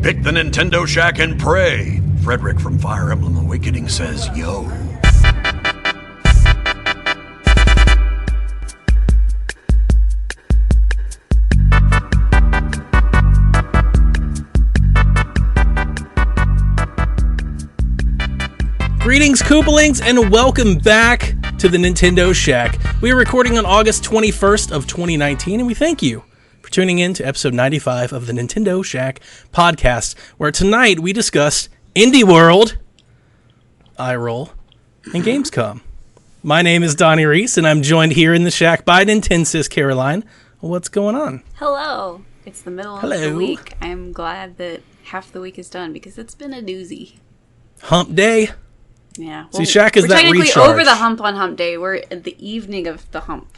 Pick the Nintendo Shack and pray. Frederick from Fire Emblem Awakening says, yo. Greetings, Koopalings, and welcome back to the Nintendo Shack. We are recording on August 21st of 2019, and we thank you for tuning in to episode 95 of the Nintendo Shack podcast, where tonight we discuss Indie World, iRoll, and Gamescom. My name is Donnie Reese, and I'm joined here in the Shack by Nintensis Caroline. What's going on? Hello. It's the middle of the week. I'm glad that half the week is done because it's been a doozy. Hump day. Yeah. See, Shack is that recharge. We're technically over the hump on hump day. We're at the evening of the hump.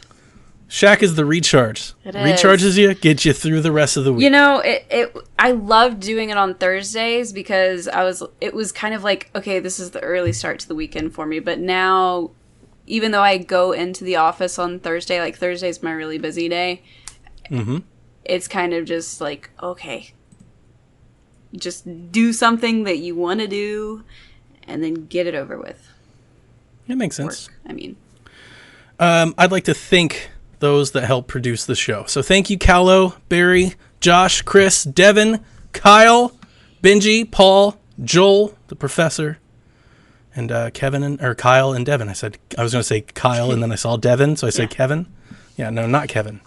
Shack is the recharge. It Recharges you, gets you through the rest of the week. You know, I loved doing it on Thursdays because it was kind of like, okay, this is the early start to the weekend for me. But now, even though I go into the office on Thursday, like Thursday's my really busy day, it's kind of just like, okay, just do something that you want to do and then get it over with. It makes sense. I mean, I'd like to thank those that help produce the show. So thank you, Callo, Barry, Josh, Chris, Devin, Kyle, Benji, Paul, Joel, the professor, and Kyle and Devin. I was going to say Kyle, and then I saw Devin, so I said Kevin. Yeah, no, not Kevin.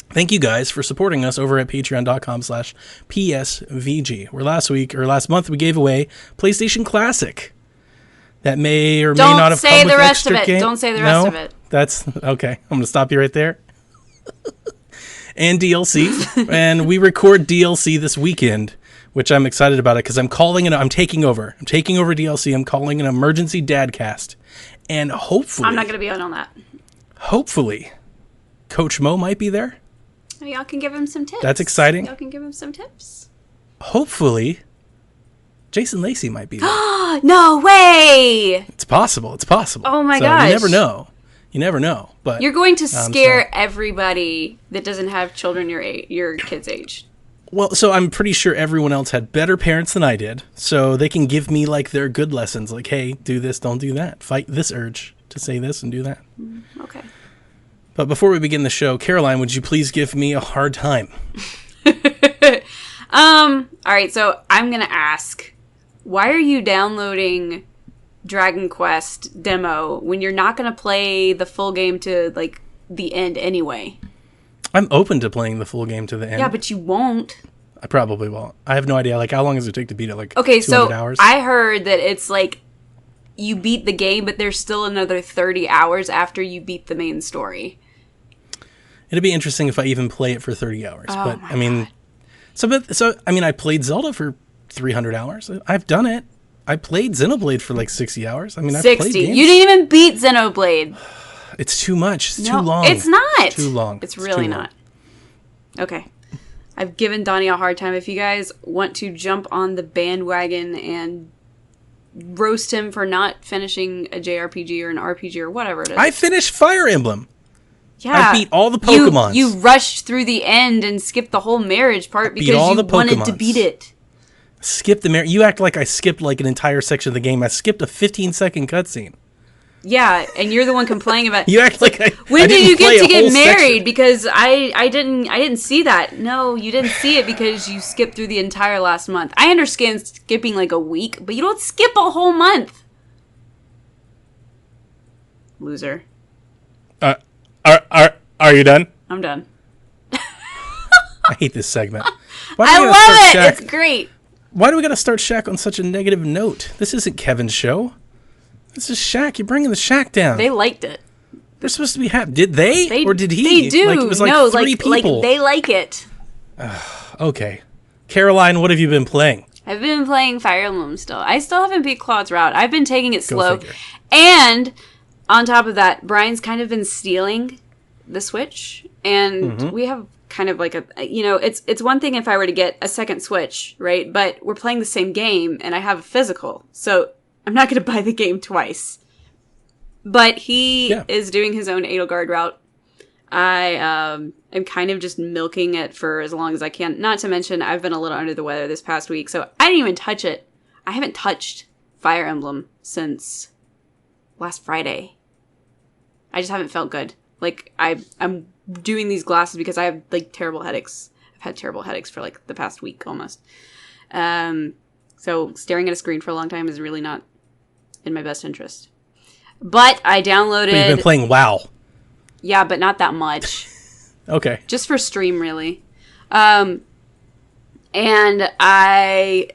Thank you guys for supporting us over at patreon.com/PSVG, where last month we gave away PlayStation Classic. That may or may not have come with extra game. Don't say the rest of it. That's okay. I'm going to stop you right there. And DLC. And we record DLC this weekend, which I'm excited about it because I'm taking over. I'm taking over DLC. I'm calling an emergency dadcast. And hopefully... I'm not going to be on that. Hopefully, Coach Mo might be there. Oh, y'all can give him some tips. That's exciting. Y'all can give him some tips. Hopefully, Jason Lacey might be there. No way! It's possible. Oh my gosh. You never know. But you're going to scare everybody that doesn't have children your kid's age. Well, so I'm pretty sure everyone else had better parents than I did, so they can give me like their good lessons, like, hey, do this, don't do that. Fight this urge to say this and do that. Okay. But before we begin the show, Caroline, would you please give me a hard time? All right, so I'm going to ask, why are you downloading Dragon Quest demo when you're not going to play the full game to, like, the end anyway? I'm open to playing the full game to the end. Yeah, but you won't. I probably won't. I have no idea. Like, how long does it take to beat it? Like, okay, 200 hours? I heard that it's, like, you beat the game, but there's still another 30 hours after you beat the main story. It'd be interesting if I even play it for 30 hours. Oh, but, my I mean... God. So, I played Zelda for 300 hours. I've done it. I played Xenoblade for like 60 hours. I mean, I've 60. played games. You didn't even beat Xenoblade. It's too much. It's too long. It's not. It's too long. It's really not. Okay. I've given Donnie a hard time. If you guys want to jump on the bandwagon and roast him for not finishing a JRPG or an RPG or whatever it is. I finished Fire Emblem. Yeah. I beat all the Pokemons. You rushed through the end and skipped the whole marriage part because you wanted to beat it. Skip the marriage. You act like I skipped like an entire section of the game. I skipped a 15-second cutscene. Yeah, and you're the one complaining about. You act like When did you get to get married? Section. Because I didn't see that. No, you didn't see it because you skipped through the entire last month. I understand skipping like a week, but you don't skip a whole month. Loser. Are you done? I'm done. I hate this segment. I love it. It's great. Why do we got to start Shaq on such a negative note? This isn't Kevin's show. This is Shaq. You're bringing the Shaq down. They liked it. They're supposed to be happy. Did they? Or did he? They do. Like, it was like three people. Like they like it. Okay. Caroline, what have you been playing? I've been playing Fire Emblem still. I still haven't beat Claude's Route. I've been taking it slow. Figure. And on top of that, Brian's kind of been stealing the Switch. And we have kind of like it's one thing if I were to get a second Switch, right? But we're playing the same game and I have a physical. So I'm not going to buy the game twice. But he is doing his own Edelgard route. I am kind of just milking it for as long as I can. Not to mention, I've been a little under the weather this past week, so I didn't even touch it. I haven't touched Fire Emblem since last Friday. I just haven't felt good. Like, I'm doing these glasses because I have, like, terrible headaches. I've had terrible headaches for, like, the past week almost. So staring at a screen for a long time is really not in my best interest. But I downloaded... But you've been playing WoW. Yeah, but not that much. Okay. Just for stream, really. And I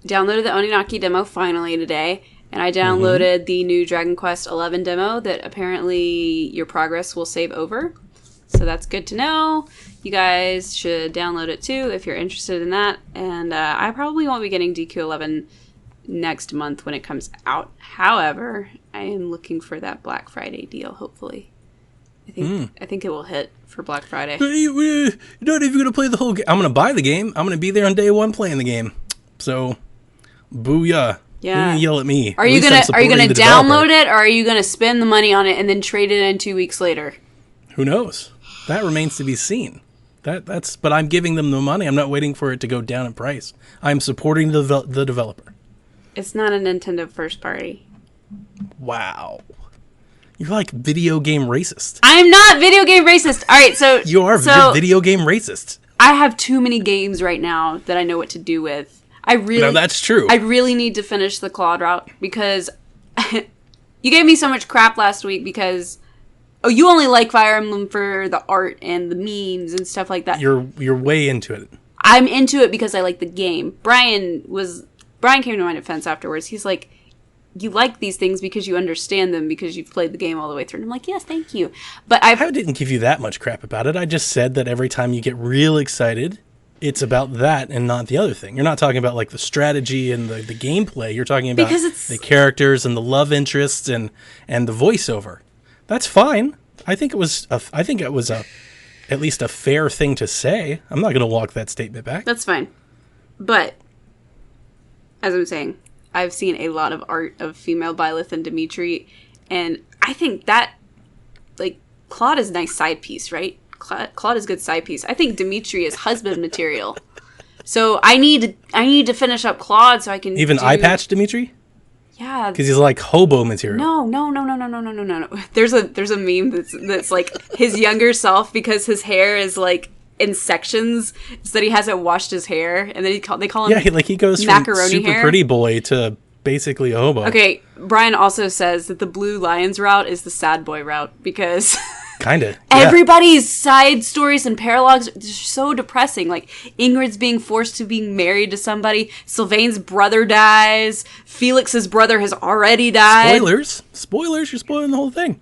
downloaded the Oninaki demo finally today. And I downloaded the new Dragon Quest XI demo that apparently your progress will save over. So that's good to know. You guys should download it too if you're interested in that. And I probably won't be getting DQ11 next month when it comes out. However, I am looking for that Black Friday deal, hopefully. I think it will hit for Black Friday. You're not even going to play the whole game. I'm going to buy the game. I'm going to be there on day one playing the game. So, booyah. Yeah. You yell at me. Are you gonna download it, or are you gonna spend the money on it and then trade it in 2 weeks later? Who knows? That remains to be seen. But I'm giving them the money. I'm not waiting for it to go down in price. I'm supporting the developer. It's not a Nintendo first party. Wow. You're like video game racist. I'm not video game racist. All right, so you're video game racist. I have too many games right now that I know what to do with. No, that's true. I really need to finish the Claude route because you gave me so much crap last week because you only like Fire Emblem for the art and the memes and stuff like that. You're way into it. I'm into it because I like the game. Brian came to my defense afterwards. He's like, you like these things because you understand them because you've played the game all the way through. And I'm like, yes, thank you. But I didn't give you that much crap about it. I just said that every time you get real excited, it's about that and not the other thing. You're not talking about like the strategy and the gameplay. You're talking about the characters and the love interests and the voiceover. That's fine. I think it was at least a fair thing to say. I'm not going to walk that statement back. That's fine. But as I'm saying, I've seen a lot of art of female Byleth and Dimitri, and I think that like Claude is a nice side piece, right? Claude is good side piece. I think Dimitri is husband material. So I need to finish up Claude so I can eye patch Dimitri? Yeah. Because he's like hobo material. No. There's a meme that's like his younger self because his hair is like in sections so that he hasn't washed his hair, and then they call him he goes from super pretty boy to basically a hobo. Okay, Brian also says that the Blue Lions route is the sad boy route because kind of. Everybody's side stories and paralogs are so depressing. Like, Ingrid's being forced to be married to somebody. Sylvain's brother dies. Felix's brother has already died. Spoilers. You're spoiling the whole thing.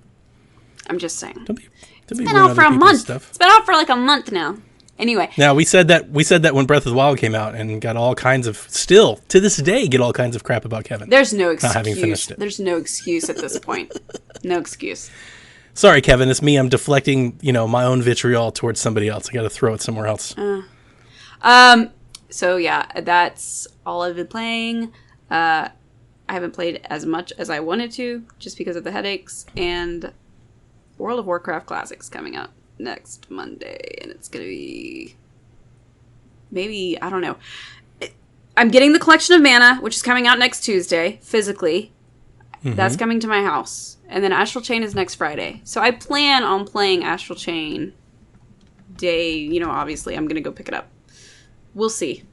I'm just saying. It's been out for a month. It's been out for like a month now. Anyway. Now, we said that when Breath of the Wild came out and got all kinds of, still, to this day, get all kinds of crap about Kevin. There's no excuse. Not having finished it. There's no excuse at this point. No excuse. Sorry, Kevin, it's me. I'm deflecting, my own vitriol towards somebody else. I got to throw it somewhere else. So yeah, that's all I've been playing. I haven't played as much as I wanted to, just because of the headaches. And World of Warcraft Classic's coming out next Monday, and it's gonna be maybe, I don't know. I'm getting the Collection of Mana, which is coming out next Tuesday, physically. Mm-hmm. That's coming to my house. And then Astral Chain is next Friday. So I plan on playing Astral Chain day, obviously I'm going to go pick it up. We'll see.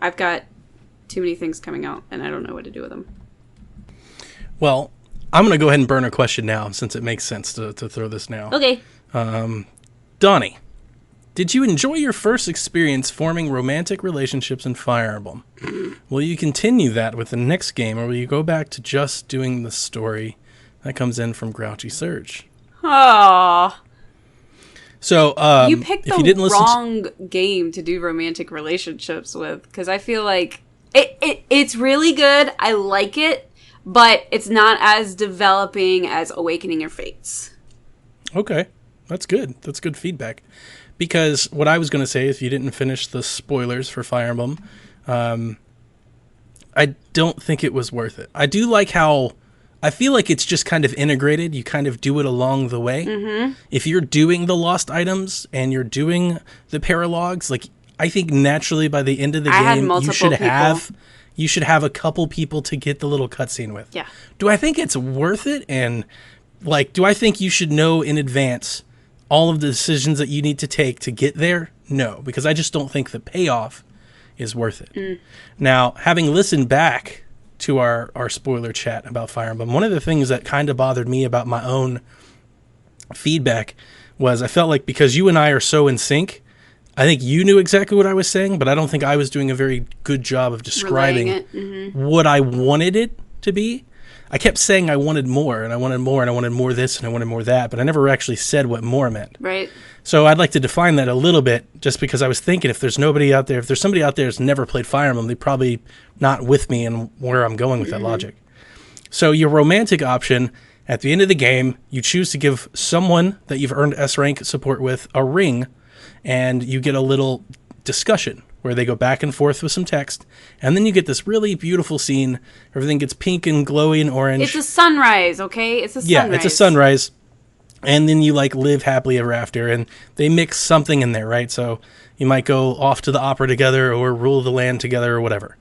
I've got too many things coming out, and I don't know what to do with them. Well, I'm going to go ahead and burn a question now, since it makes sense to throw this now. Okay. Donnie, did you enjoy your first experience forming romantic relationships in Fire Emblem? Will you continue that with the next game, or will you go back to just doing the story? That comes in from Grouchy Surge. Aww. So, you picked the wrong game to do romantic relationships with, because I feel like it's really good. I like it, but it's not as developing as Awakening Your Fates. Okay. That's good. That's good feedback. Because what I was going to say, if you didn't finish the spoilers for Fire Emblem, I don't think it was worth it. I do like how I feel like it's just kind of integrated. You kind of do it along the way. Mm-hmm. If you're doing the lost items and you're doing the paralogs, like I think naturally by the end of the game, you should have a couple people to get the little cutscene with. Yeah. Do I think it's worth it? And like, do I think you should know in advance all of the decisions that you need to take to get there? No, because I just don't think the payoff is worth it. Mm. Now, having listened back to our spoiler chat about Fire Emblem, one of the things that kind of bothered me about my own feedback was I felt like because you and I are so in sync, I think you knew exactly what I was saying, but I don't think I was doing a very good job of describing what I wanted it to be. I kept saying I wanted more, and I wanted more, and I wanted more this, and I wanted more that, but I never actually said what more meant. Right. So I'd like to define that a little bit, just because I was thinking if there's somebody out there that's never played Fire Emblem, they're probably not with me and where I'm going with that logic. So your romantic option, at the end of the game, you choose to give someone that you've earned S rank support with a ring, and you get a little discussion where they go back and forth with some text, and then you get this really beautiful scene. Everything gets pink and glowy and orange. It's a sunrise, okay? It's a sunrise. Yeah, it's a sunrise. And then you like live happily ever after, and they mix something in there, right? So you might go off to the opera together or rule the land together or whatever.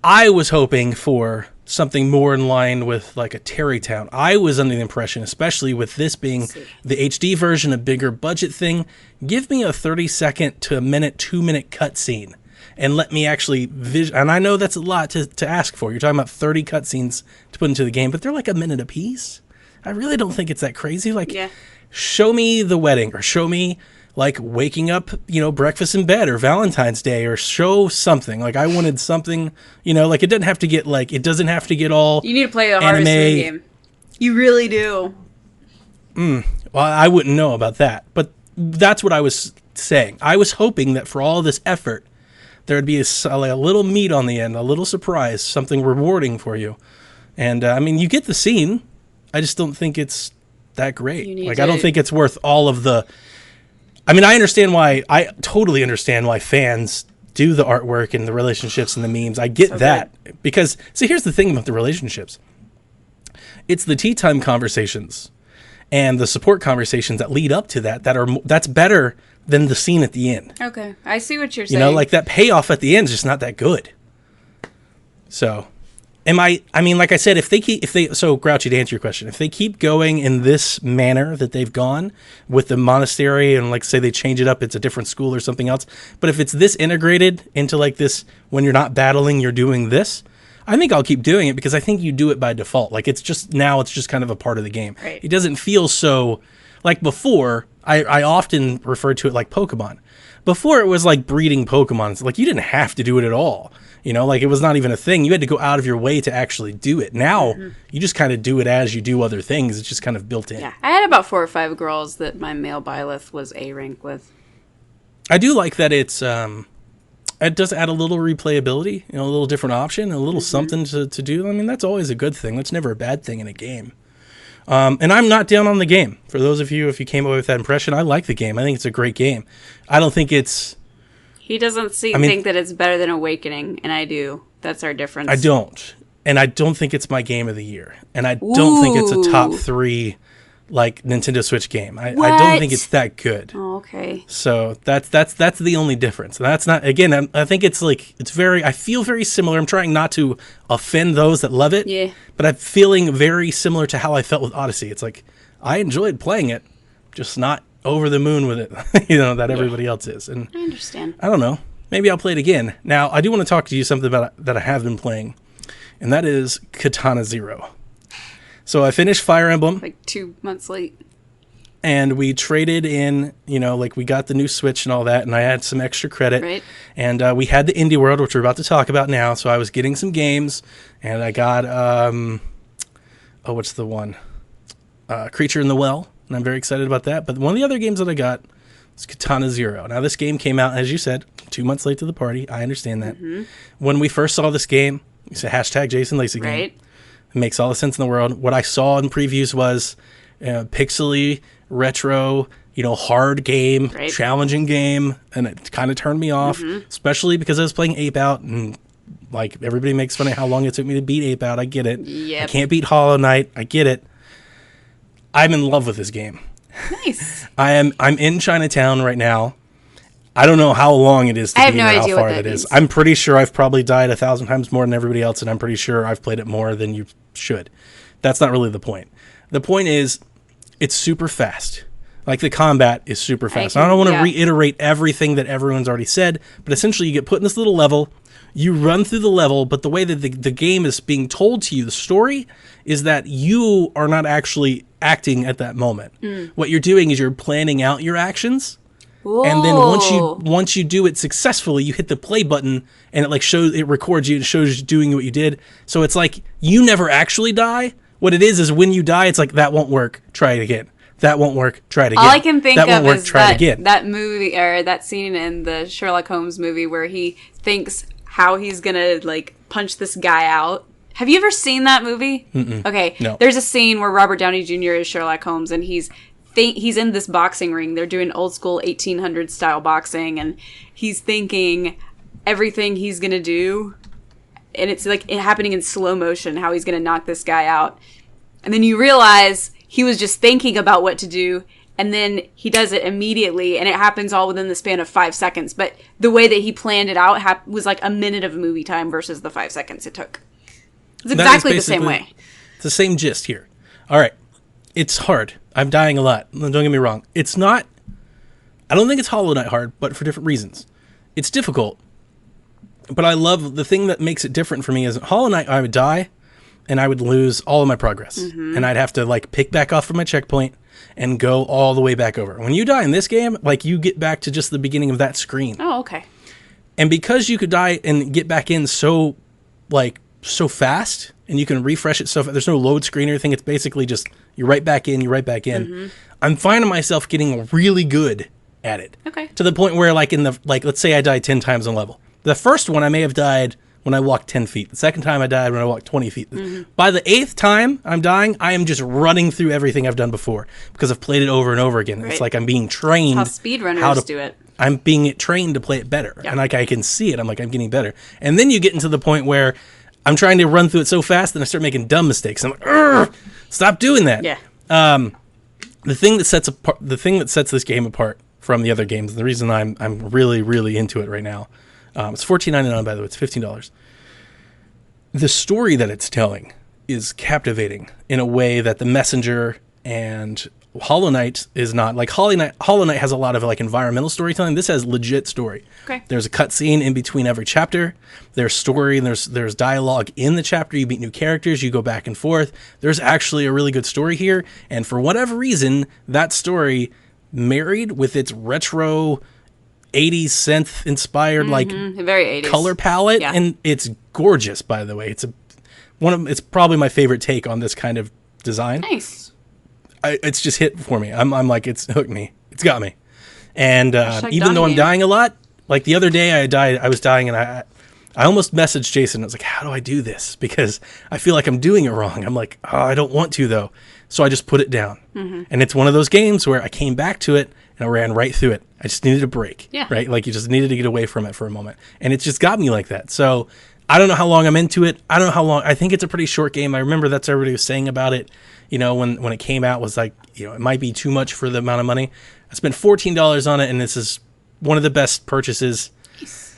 I was hoping for something more in line with like a Terrytown. I was under the impression, especially with this being the HD version, a bigger budget thing, give me a 30-second to a minute, 2-minute cutscene and let me actually and I know that's a lot to ask for. You're talking about 30 cutscenes to put into the game, but they're like a minute apiece. I really don't think it's that crazy. Like, show me the wedding, or show me like waking up, breakfast in bed, or Valentine's Day, or show something. Like I wanted something, like it doesn't have to get all. You need to play the Harvester game. You really do. Well, I wouldn't know about that, but that's what I was saying. I was hoping that for all this effort, there would be a little meat on the end, a little surprise, something rewarding for you. And I mean, you get the scene. I just don't think it's that great. I don't think it's worth all of the. I mean, I totally understand why fans do the artwork and the relationships and the memes. I get that. Good. Because, see, here's the thing about the relationships. It's the tea time conversations and the support conversations that lead up to that's better than the scene at the end. Okay, I see what you're saying. Like that payoff at the end is just not that good. So, like I said, so Grouchy, to answer your question, if they keep going in this manner that they've gone with the monastery and like say they change it up, it's a different school or something else. But if it's this integrated into like this, when you're not battling, you're doing this, I think I'll keep doing it because I think you do it by default. Like it's just kind of a part of the game. Right. It doesn't feel so like before. I often refer to it like Pokemon. Before it was like breeding Pokemon. It's like you didn't have to do it at all. Like it was not even a thing. You had to go out of your way to actually do it. Now, you just kind of do it as you do other things. It's just kind of built in. Yeah, I had about 4 or 5 girls that my male Byleth was A rank with. I do like that it does add a little replayability, a little different option, a little something to do. I mean, that's always a good thing. That's never a bad thing in a game. And I'm not down on the game. For those of you, if you came away with that impression, I like the game. I think it's a great game. I don't think it's... He doesn't think that it's better than Awakening, and I do. That's our difference. I don't. And I don't think it's my game of the year. And I don't think it's a top 3 like Nintendo Switch game. I don't think it's that good. Oh, okay. So that's the only difference. And that's not, again, I think it's like, I feel very similar. I'm trying not to offend those that love it. Yeah. But I'm feeling very similar to how I felt with Odyssey. It's like, I enjoyed playing it, just not over the moon with it, that everybody else is. And I understand. I don't know. Maybe I'll play it again. Now, I do want to talk to you something about that I have been playing, and that is Katana Zero. So I finished Fire Emblem. Like 2 months late. And we traded in, we got the new Switch and all that, and I had some extra credit. Right. And we had the Indie World, which we're about to talk about now, so I was getting some games, and I got, what's the one? Creature in the Well. And I'm very excited about that. But one of the other games that I got is Katana Zero. Now, this game came out, as you said, 2 months late to the party. I understand that. Mm-hmm. When we first saw this game, it's a hashtag Jason Lacey game. Right. It makes all the sense in the world. What I saw in previews was pixely, retro, hard game, challenging game. And it kind of turned me off, especially because I was playing Ape Out. And like, everybody makes fun of how long it took me to beat Ape Out. I get it. Yep. I can't beat Hollow Knight. I get it. I'm in love with this game. Nice. I'm in Chinatown right now. I don't know how long it is to I have beat no it, idea how what far that that is. means. I'm pretty sure I've probably died 1,000 times more than everybody else, and I'm pretty sure I've played it more than you should. That's not really the point. The point is, it's super fast. Like, the combat is super fast. I don't want to reiterate everything that everyone's already said, but essentially you get put in this little level, you run through the level, but the way that the game is being told to you, the story, is that you are not actually acting at that moment. What you're doing is you're planning out your actions. Whoa. And then once you do it successfully, you hit the play button, and it records you and shows you doing what you did. So it's like you never actually die. What it is when you die, it's like, that won't work. Try it again. That won't work. Try it again. All I can think that of won't work, is try it again. that movie, or that scene in the Sherlock Holmes movie where he thinks how he's gonna like punch this guy out. Have you ever seen that movie? Mm-mm. Okay. No. There's a scene where Robert Downey Jr. is Sherlock Holmes, and he's in this boxing ring. They're doing old school 1800 style boxing, and he's thinking everything he's gonna do, and it's like happening in slow motion, how he's gonna knock this guy out. And then you realize he was just thinking about what to do, and then he does it immediately, and it happens all within the span of 5 seconds. But the way that he planned it out was like a minute of movie time versus the 5 seconds it took. It's exactly the same way. It's the same gist here. All right. It's hard. I'm dying a lot. Don't get me wrong. It's not... I don't think it's Hollow Knight hard, but for different reasons. It's difficult. But I love... The thing that makes it different for me is Hollow Knight, I would die, and I would lose all of my progress. And I'd have to, like, pick back off from my checkpoint and go all the way back over. When you die in this game, like, you get back to just the beginning of that screen. Oh, okay. And because you could die and get back in so fast, and you can refresh it so fast, there's no load screen or anything. It's basically just, you're right back in, I'm finding myself getting really good at it. Okay. To the point where, like, let's say I died 10 times on level. The first one I may have died when I walked 10 feet. The second time I died when I walked 20 feet. By the 8th time I'm dying, I am just running through everything I've done before because I've played it over and over again. Right. It's like I'm being trained. That's how speedrunners do it. I'm being trained to play it better. Yeah. And like I can see it. I'm like, I'm getting better. And then you get into the point where I'm trying to run through it so fast and I start making dumb mistakes. I'm like, stop doing that. Yeah. The thing that sets this game apart from the other games, the reason I'm really, really into it right now, it's $14.99, by the way. It's $15. The story that it's telling is captivating in a way that The Messenger and Hollow Knight is not. Like, Hollow Knight has a lot of like environmental storytelling. This has legit story. Okay. There's a cutscene in between every chapter. There's story and there's dialogue in the chapter. You meet new characters. You go back and forth. There's actually a really good story here. And for whatever reason, that story married with its retro 80s synth inspired very 80s color palette, and it's gorgeous, by the way. It's probably my favorite take on this kind of design. Nice. It's just hit for me. I'm like, it's hooked me. It's got me. And even though I'm game. dying a lot, like the other day I was dying, and I almost messaged Jason. I was like, how do I do this? Because I feel like I'm doing it wrong. I'm like, oh, I don't want to though. So I just put it down. And it's one of those games where I came back to it and I ran right through it. I just needed a break. Yeah. Right? Like, you just needed to get away from it for a moment. And it just got me like that. So I don't know how long I'm into it. I don't know how long. I think it's a pretty short game. I remember that's what everybody was saying about it. You know, when it came out, was like, you know, it might be too much for the amount of money. I spent $14 on it, and this is one of the best purchases. Nice.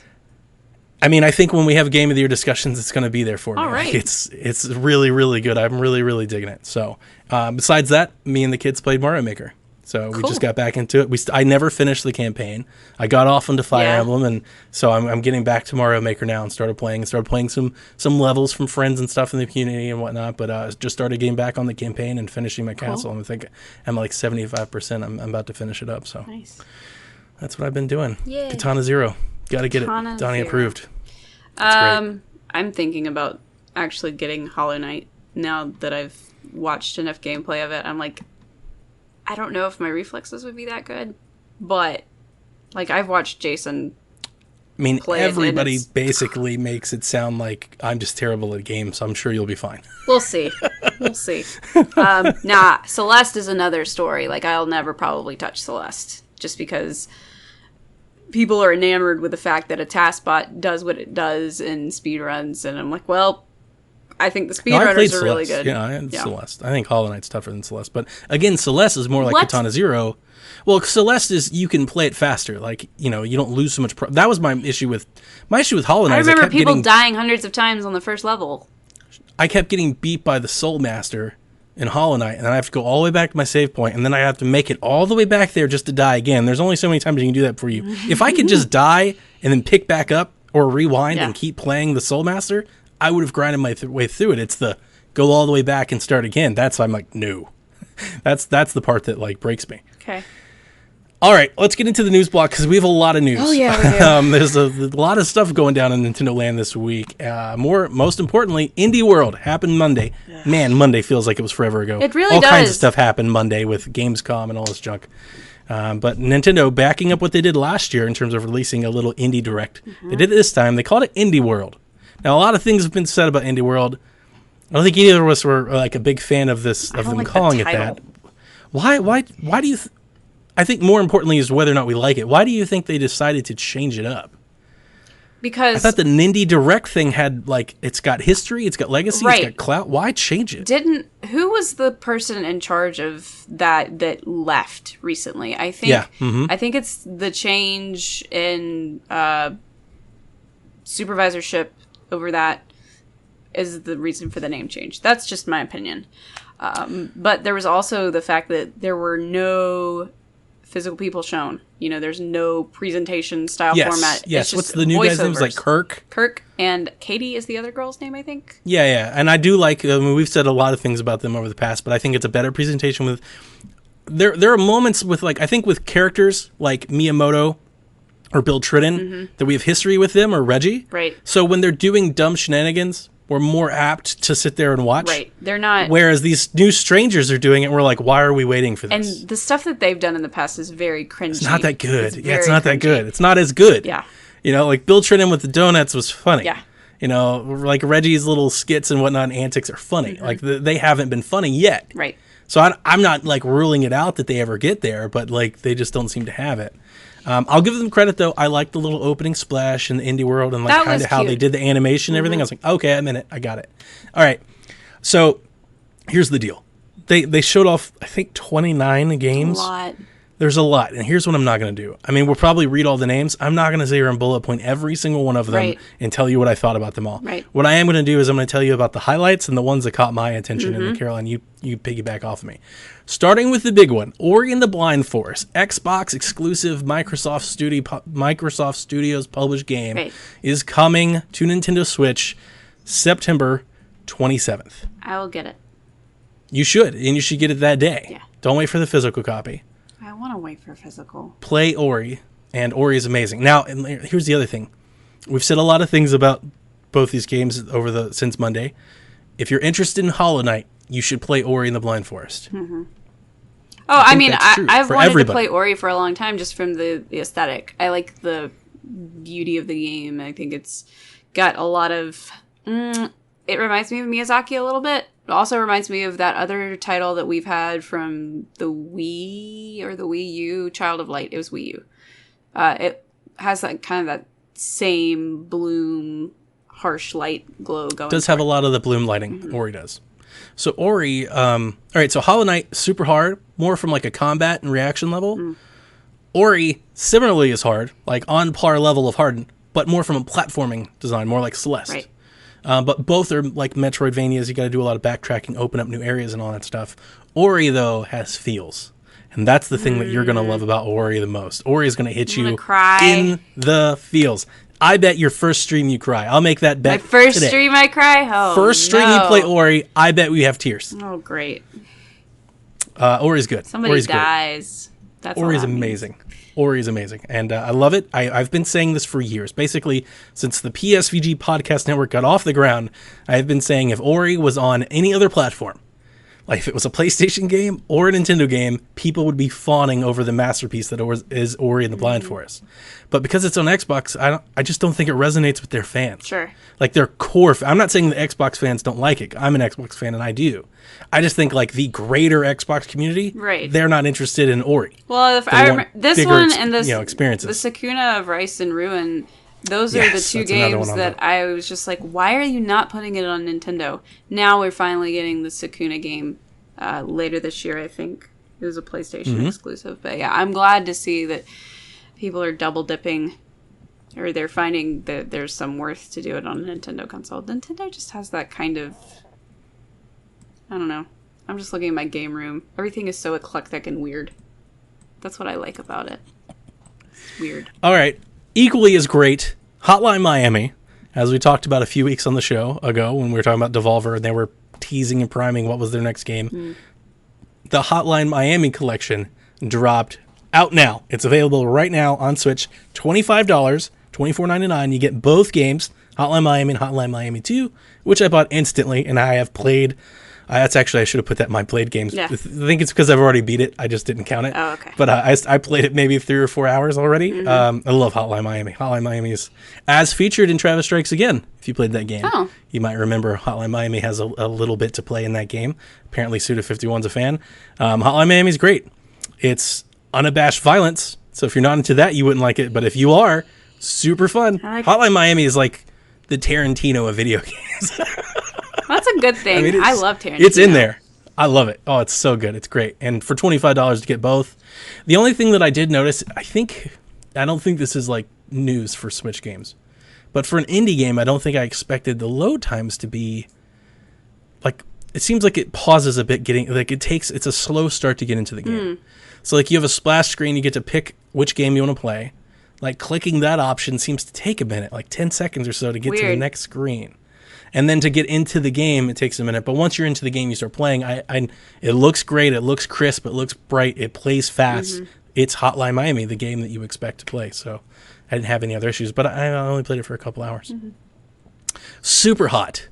I mean, I think when we have Game of the Year discussions, it's going to be there for me. All right. Like, it's really, really good. I'm really, really digging it. So besides that, me and the kids played Mario Maker. So we just got back into it. I never finished the campaign. I got off into Fire Emblem, and so I'm getting back to Mario Maker now and started playing some levels from friends and stuff in the community and whatnot. But just started getting back on the campaign and finishing my castle. And I think I'm like 75%. I'm about to finish it up. So nice. That's what I've been doing. Yay. Katana Zero. Got to get it. Donnie approved. I'm thinking about actually getting Hollow Knight now that I've watched enough gameplay of it. I'm like, I don't know if my reflexes would be that good, but like, I've watched Jason. I mean, everybody basically makes it sound like I'm just terrible at games, so I'm sure you'll be fine. We'll see. We'll see. Celeste is another story. Like, I'll never probably touch Celeste just because people are enamored with the fact that a taskbot does what it does in speedruns, and I'm like, well, I think the speedrunners are really good. Yeah, and Celeste. I think Hollow Knight's tougher than Celeste. But again, Celeste is more like Katana Zero. Well, Celeste is, you can play it faster. Like, you don't lose so much. That was my issue with Hollow Knight. I remember people dying hundreds of times on the first level. I kept getting beat by the Soul Master in Hollow Knight, and then I have to go all the way back to my save point, and then I have to make it all the way back there just to die again. There's only so many times you can do that for you. If I could just die and then pick back up or rewind and keep playing the Soul Master, I would have grinded my way through it. It's the go all the way back and start again. That's why I'm like, no. That's the part that like breaks me. Okay. All right, let's get into the news block because we have a lot of news. Oh, yeah, we do. There's a lot of stuff going down in Nintendo Land this week. Most importantly, Indie World happened Monday. Yeah. Man, Monday feels like it was forever ago. It really all does. All kinds of stuff happened Monday with Gamescom and all this junk. But Nintendo backing up what they did last year in terms of releasing a little Indie Direct. Mm-hmm. They did it this time. They called it Indie World. Now, a lot of things have been said about Indie World. I don't think either of us were like a big fan of this, of them calling it that. Why do you... I think more importantly is whether or not we like it. Why do you think they decided to change it up? Because I thought the Nindy Direct thing had, like, it's got history, it's got legacy, It's got clout. Why change it? Who was the person in charge of that left recently? I think I think it's the change in supervisorship over that is the reason for the name change. That's just my opinion. But there was also the fact that there were no physical people shown. There's no presentation style format. Yes. It's just what's the new guy's name? It was like Kirk. Kirk and Katie is the other girl's name, I think. Yeah. And I do like. We've said a lot of things about them over the past, but I think it's a better presentation with. There are moments with I think with characters like Miyamoto or Bill Triden that we have history with them or Reggie. Right. So when they're doing dumb shenanigans, we're more apt to sit there and watch. Right. They're not. Whereas these new strangers are doing it, and we're like, why are we waiting for this? And the stuff that they've done in the past is very cringy. It's not that good. It's not that good. It's not as good. Yeah. Like Bill Trinen with the donuts was funny. Yeah. Like Reggie's little skits and whatnot and antics are funny. Like they haven't been funny yet. Right. So I'm not like ruling it out that they ever get there, but like they just don't seem to have it. I'll give them credit though. I like the little opening splash in the Indie World and like kind of how they did the animation and everything. I was like, okay, I'm in it. I got it. All right. So here's the deal. They showed off I think 29 games. A lot. There's a lot, and here's what I'm not going to do. I mean, we'll probably read all the names. I'm not going to sit here and bullet point every single one of them and tell you what I thought about them all. Right. What I am going to do is I'm going to tell you about the highlights and the ones that caught my attention. And Caroline, you piggyback off of me. Starting with the big one, Ori and the Blind Forest, Xbox exclusive Microsoft Studios published game is coming to Nintendo Switch September 27th. I will get it. You should, and you should get it that day. Yeah. Don't wait for the physical copy. I want to wait for physical. Play Ori, and Ori is amazing. Now, and here's the other thing. We've said a lot of things about both these games since Monday. If you're interested in Hollow Knight, you should play Ori and the Blind Forest. Oh, I mean, I've wanted to play Ori for a long time just from the aesthetic. I like the beauty of the game. I think it's got a lot of... it reminds me of Miyazaki a little bit. It also reminds me of that other title that we've had from the Wii or the Wii U, Child of Light. It was Wii U. It has that kind of that same bloom, harsh light glow going. Does have a lot of the bloom lighting. Ori does. So Ori, all right. So Hollow Knight, super hard, more from like a combat and reaction level. Ori similarly is hard, like on par level of hard, but more from a platforming design, more like Celeste. Right. But both are like Metroidvanias. You got to do a lot of backtracking, open up new areas and all that stuff. Ori, though, has feels. And that's the thing that you're going to love about Ori the most. Ori is going to hit you in the feels. I bet your first stream you cry. I'll make that bet. My first stream I cry? Oh, first stream you play Ori, I bet we have tears. Oh, great. Ori's good. Somebody dies. That's Ori's amazing. Ori is amazing, and I love it. I've been saying this for years. Basically, since the PSVG Podcast Network got off the ground, I've been saying if Ori was on any other platform, like if it was a PlayStation game or a Nintendo game, people would be fawning over the masterpiece that is Ori and the Blind Forest. But because it's on Xbox, I just don't think it resonates with their fans. Sure. Like their core. I'm not saying the Xbox fans don't like it. I'm an Xbox fan and I do. I just think like the greater Xbox community, right? They're not interested in Ori. Well, I remember this one and this experiences. The Sakuna of Rice and Ruin. Those are the two games that I was just like, why are you not putting it on Nintendo? Now we're finally getting the Sakuna game later this year, I think. It was a PlayStation exclusive. But yeah, I'm glad to see that people are double dipping, or they're finding that there's some worth to do it on a Nintendo console. Nintendo just has that kind of, I don't know. I'm just looking at my game room. Everything is so eclectic and weird. That's what I like about it. It's weird. All right. Equally as great, Hotline Miami, as we talked about a few weeks on the show ago when we were talking about Devolver and they were teasing and priming what was their next game. The Hotline Miami collection dropped out now. It's available right now on Switch. $25, $24.99. You get both games, Hotline Miami and Hotline Miami 2, which I bought instantly and I have played. That's actually, I should have put that in my played games. Yeah. I think it's because I've already beat it. I just didn't count it. Oh, okay. But I played it maybe 3 or 4 hours already. I love Hotline Miami. Hotline Miami is as featured in Travis Strikes Again, if you played that game. Oh. You might remember Hotline Miami has a little bit to play in that game. Apparently Suda51's a fan. Hotline Miami is great. It's unabashed violence. So if you're not into that, you wouldn't like it. But if you are, super fun. Hotline Miami is like the Tarantino of video games. That's a good thing. I love Tarantino. It's in there. I love it. Oh, it's so good. It's great. And for $25 to get both. The only thing that I did notice, I don't think this is like news for Switch games, but for an indie game, I don't think I expected the load times to be like, it seems like it pauses a bit it's a slow start to get into the game. So like you have a splash screen, you get to pick which game you want to play. Like clicking that option seems to take a minute, like 10 seconds or so to get to the next screen. And then to get into the game, it takes a minute. But once you're into the game, you start playing. It looks great. It looks crisp. It looks bright. It plays fast. It's Hotline Miami, the game that you expect to play. So I didn't have any other issues. But I only played it for a couple hours. Super Hot,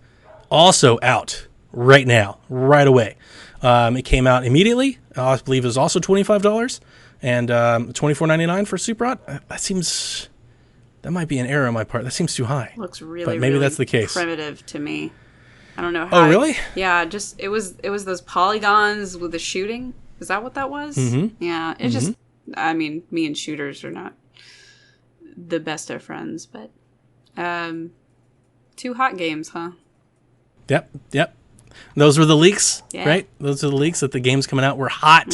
also out right now, right away. It came out immediately. I believe it was also $25. And $24.99 for Super Hot. That might be an error on my part. That seems too high. Looks really, but maybe really that's the case. Primitive to me. I don't know how. Oh, really? Yeah, just it was those polygons with the shooting. Is that what that was? Yeah, it just. I mean, me and shooters are not the best of friends, but 2 hot games, huh? Yep. Those were the leaks, right? Those are the leaks that the games coming out were hot.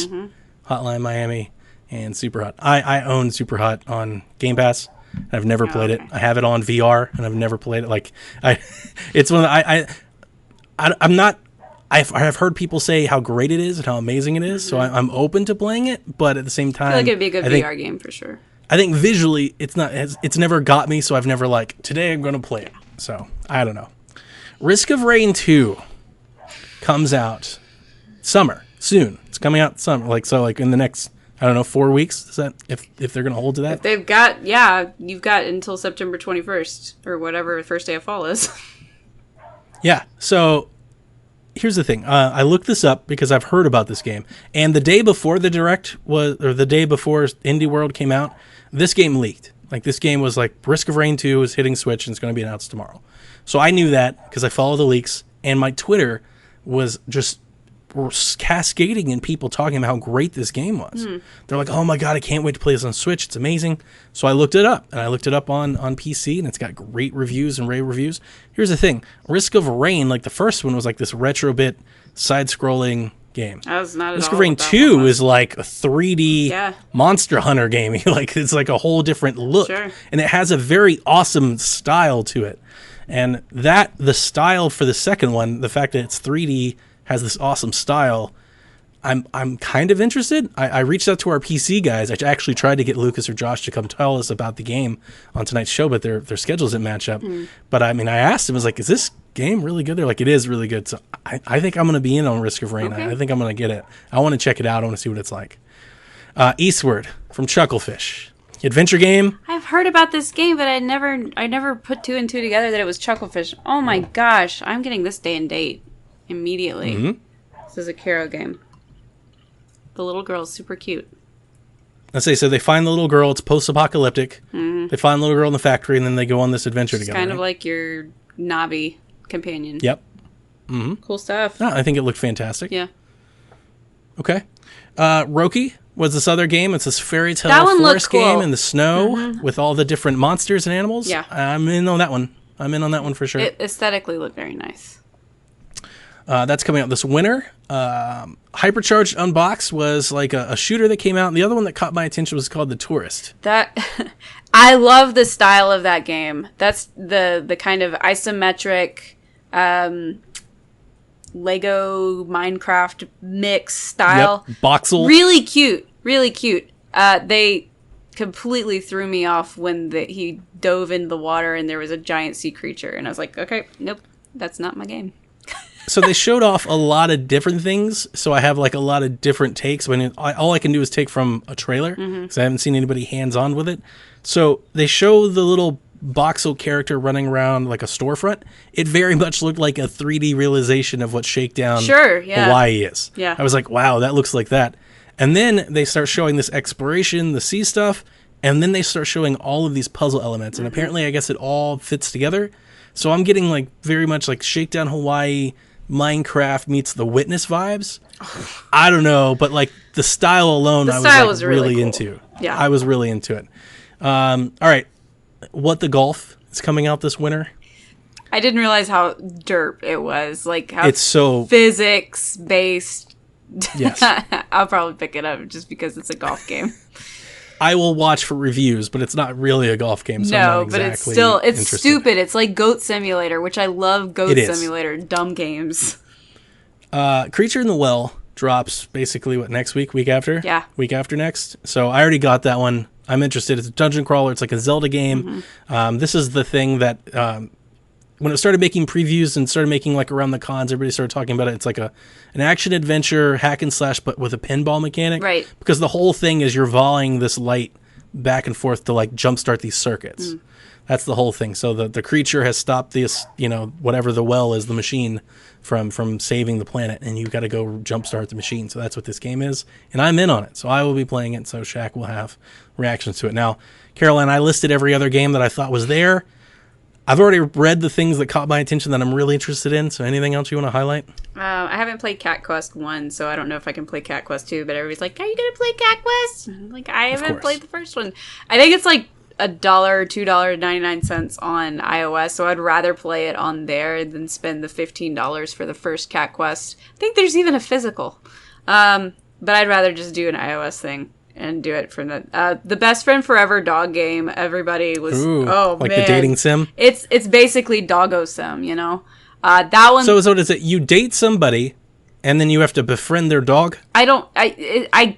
Hotline Miami and Super Hot. I own Super Hot on Game Pass. I've never played it. I have it on VR, and I've never played it. Like, it's one that I'm not. I've heard people say how great it is and how amazing it is, so I'm open to playing it. But at the same time, I feel like it'd be a good VR game for sure. I think visually, it's never got me, so I've never today I'm going to play it. So I don't know. Risk of Rain 2 comes out summer soon. It's coming out summer, in the next. I don't know, 4 weeks? Is that if they're going to hold to that? If they've got, you've got until September 21st or whatever first day of fall is. Yeah. So here's the thing. I looked this up because I've heard about this game, and the day before the direct the day before Indie World came out, this game leaked. Like this game was like Risk of Rain 2 is hitting Switch and it's going to be announced tomorrow. So I knew that because I follow the leaks, and my Twitter was just cascading in people talking about how great this game was. They're like, oh my god, I can't wait to play this on Switch, it's amazing. So I looked it up, and I looked it up on PC, and it's got great reviews and rave reviews. Here's the thing, Risk of Rain, like the first one was like this retro bit side-scrolling game. That was not at Risk all of Rain 2 is like a 3D Monster Hunter game. It's like a whole different look. Sure. And it has a very awesome style to it. And the style for the second one, the fact that it's 3D, has this awesome style, I'm kind of interested. I reached out to our PC guys. I actually tried to get Lucas or Josh to come tell us about the game on tonight's show, but their schedules didn't match up. But I mean, I asked them, I was like, is this game really good? They're like, it is really good. So I think I'm going to be in on Risk of Rain. Okay. I think I'm going to get it. I want to check it out. I want to see what it's like. Eastward from Chucklefish. Adventure game. I've heard about this game, but I never put 2 and 2 together that it was Chucklefish. Oh my gosh, I'm getting this day and date immediately. This is a Karo game. The little girl's super cute. I say, so they find the little girl. It's post-apocalyptic. Mm-hmm. They find the little girl in the factory, and then they go on this adventure It's together. kind of right? like your Navi companion. Yep. Cool stuff. I think it looked fantastic. Yeah. Okay. Roki was this other game. It's this fairy tale That one forest looked cool. game in the snow with all the different monsters and animals. Yeah. I'm in on that one. For sure. It aesthetically looked very nice. That's coming out this winter. Hypercharged Unbox was like a shooter that came out, and the other one that caught my attention was called The Tourist. That I love the style of that game. That's the kind of isometric Lego Minecraft mix style. Yep. Voxel. Really cute. Really cute. They completely threw me off when he dove into the water and there was a giant sea creature, and I was like, okay, nope, that's not my game. So they showed off a lot of different things. So I have like a lot of different takes. All I can do is take from a trailer because I haven't seen anybody hands-on with it. So they show the little voxel character running around like a storefront. It very much looked like a 3D realization of what Shakedown Hawaii is. Yeah. I was like, wow, that looks like that. And then they start showing this exploration, the sea stuff, and then they start showing all of these puzzle elements. And apparently, I guess it all fits together. So I'm getting like very much like Shakedown Hawaii, Minecraft meets The Witness vibes. I don't know, but like the style alone, I was like really cool. into. Yeah. I was really into it. All right. What the Golf is coming out this winter. I didn't realize how derp it was. Like how It's so physics based. Yes. I'll probably pick it up just because it's a golf game. I will watch for reviews, but it's not really a golf game. So I'm not but it's exactly still interested. stupid. It's like Goat Simulator, which I love. Goat It is. Simulator, dumb games. Creature in the Well drops basically next week after? Yeah. Week after next. So I already got that one. I'm interested. It's a dungeon crawler. It's like a Zelda game. This is the thing that when it started making previews and started making like around the cons, everybody started talking about it. It's like an action adventure hack and slash, but with a pinball mechanic. Right. Because the whole thing is you're volleying this light back and forth to like jumpstart these circuits. That's the whole thing. So the creature has stopped this, whatever the well is, the machine from saving the planet, and you've got to go jumpstart the machine. So that's what this game is, and I'm in on it. So I will be playing it. So Shaq will have reactions to it. Now, Caroline, I listed every other game that I thought was there. I've already read the things that caught my attention that I'm really interested in. So anything else you want to highlight? I haven't played Cat Quest 1, so I don't know if I can play Cat Quest 2, but everybody's like, are you going to play Cat Quest? I'm like, I haven't played the first one. I think it's like $1 or $2.99 on iOS, so I'd rather play it on there than spend the $15 for the first Cat Quest. I think there's even a physical. But I'd rather just do an iOS thing and do it from the Best Friend Forever dog game. Everybody was like the dating sim. It's basically Doggo Sim, that one. So what is it? You date somebody, and then you have to befriend their dog. I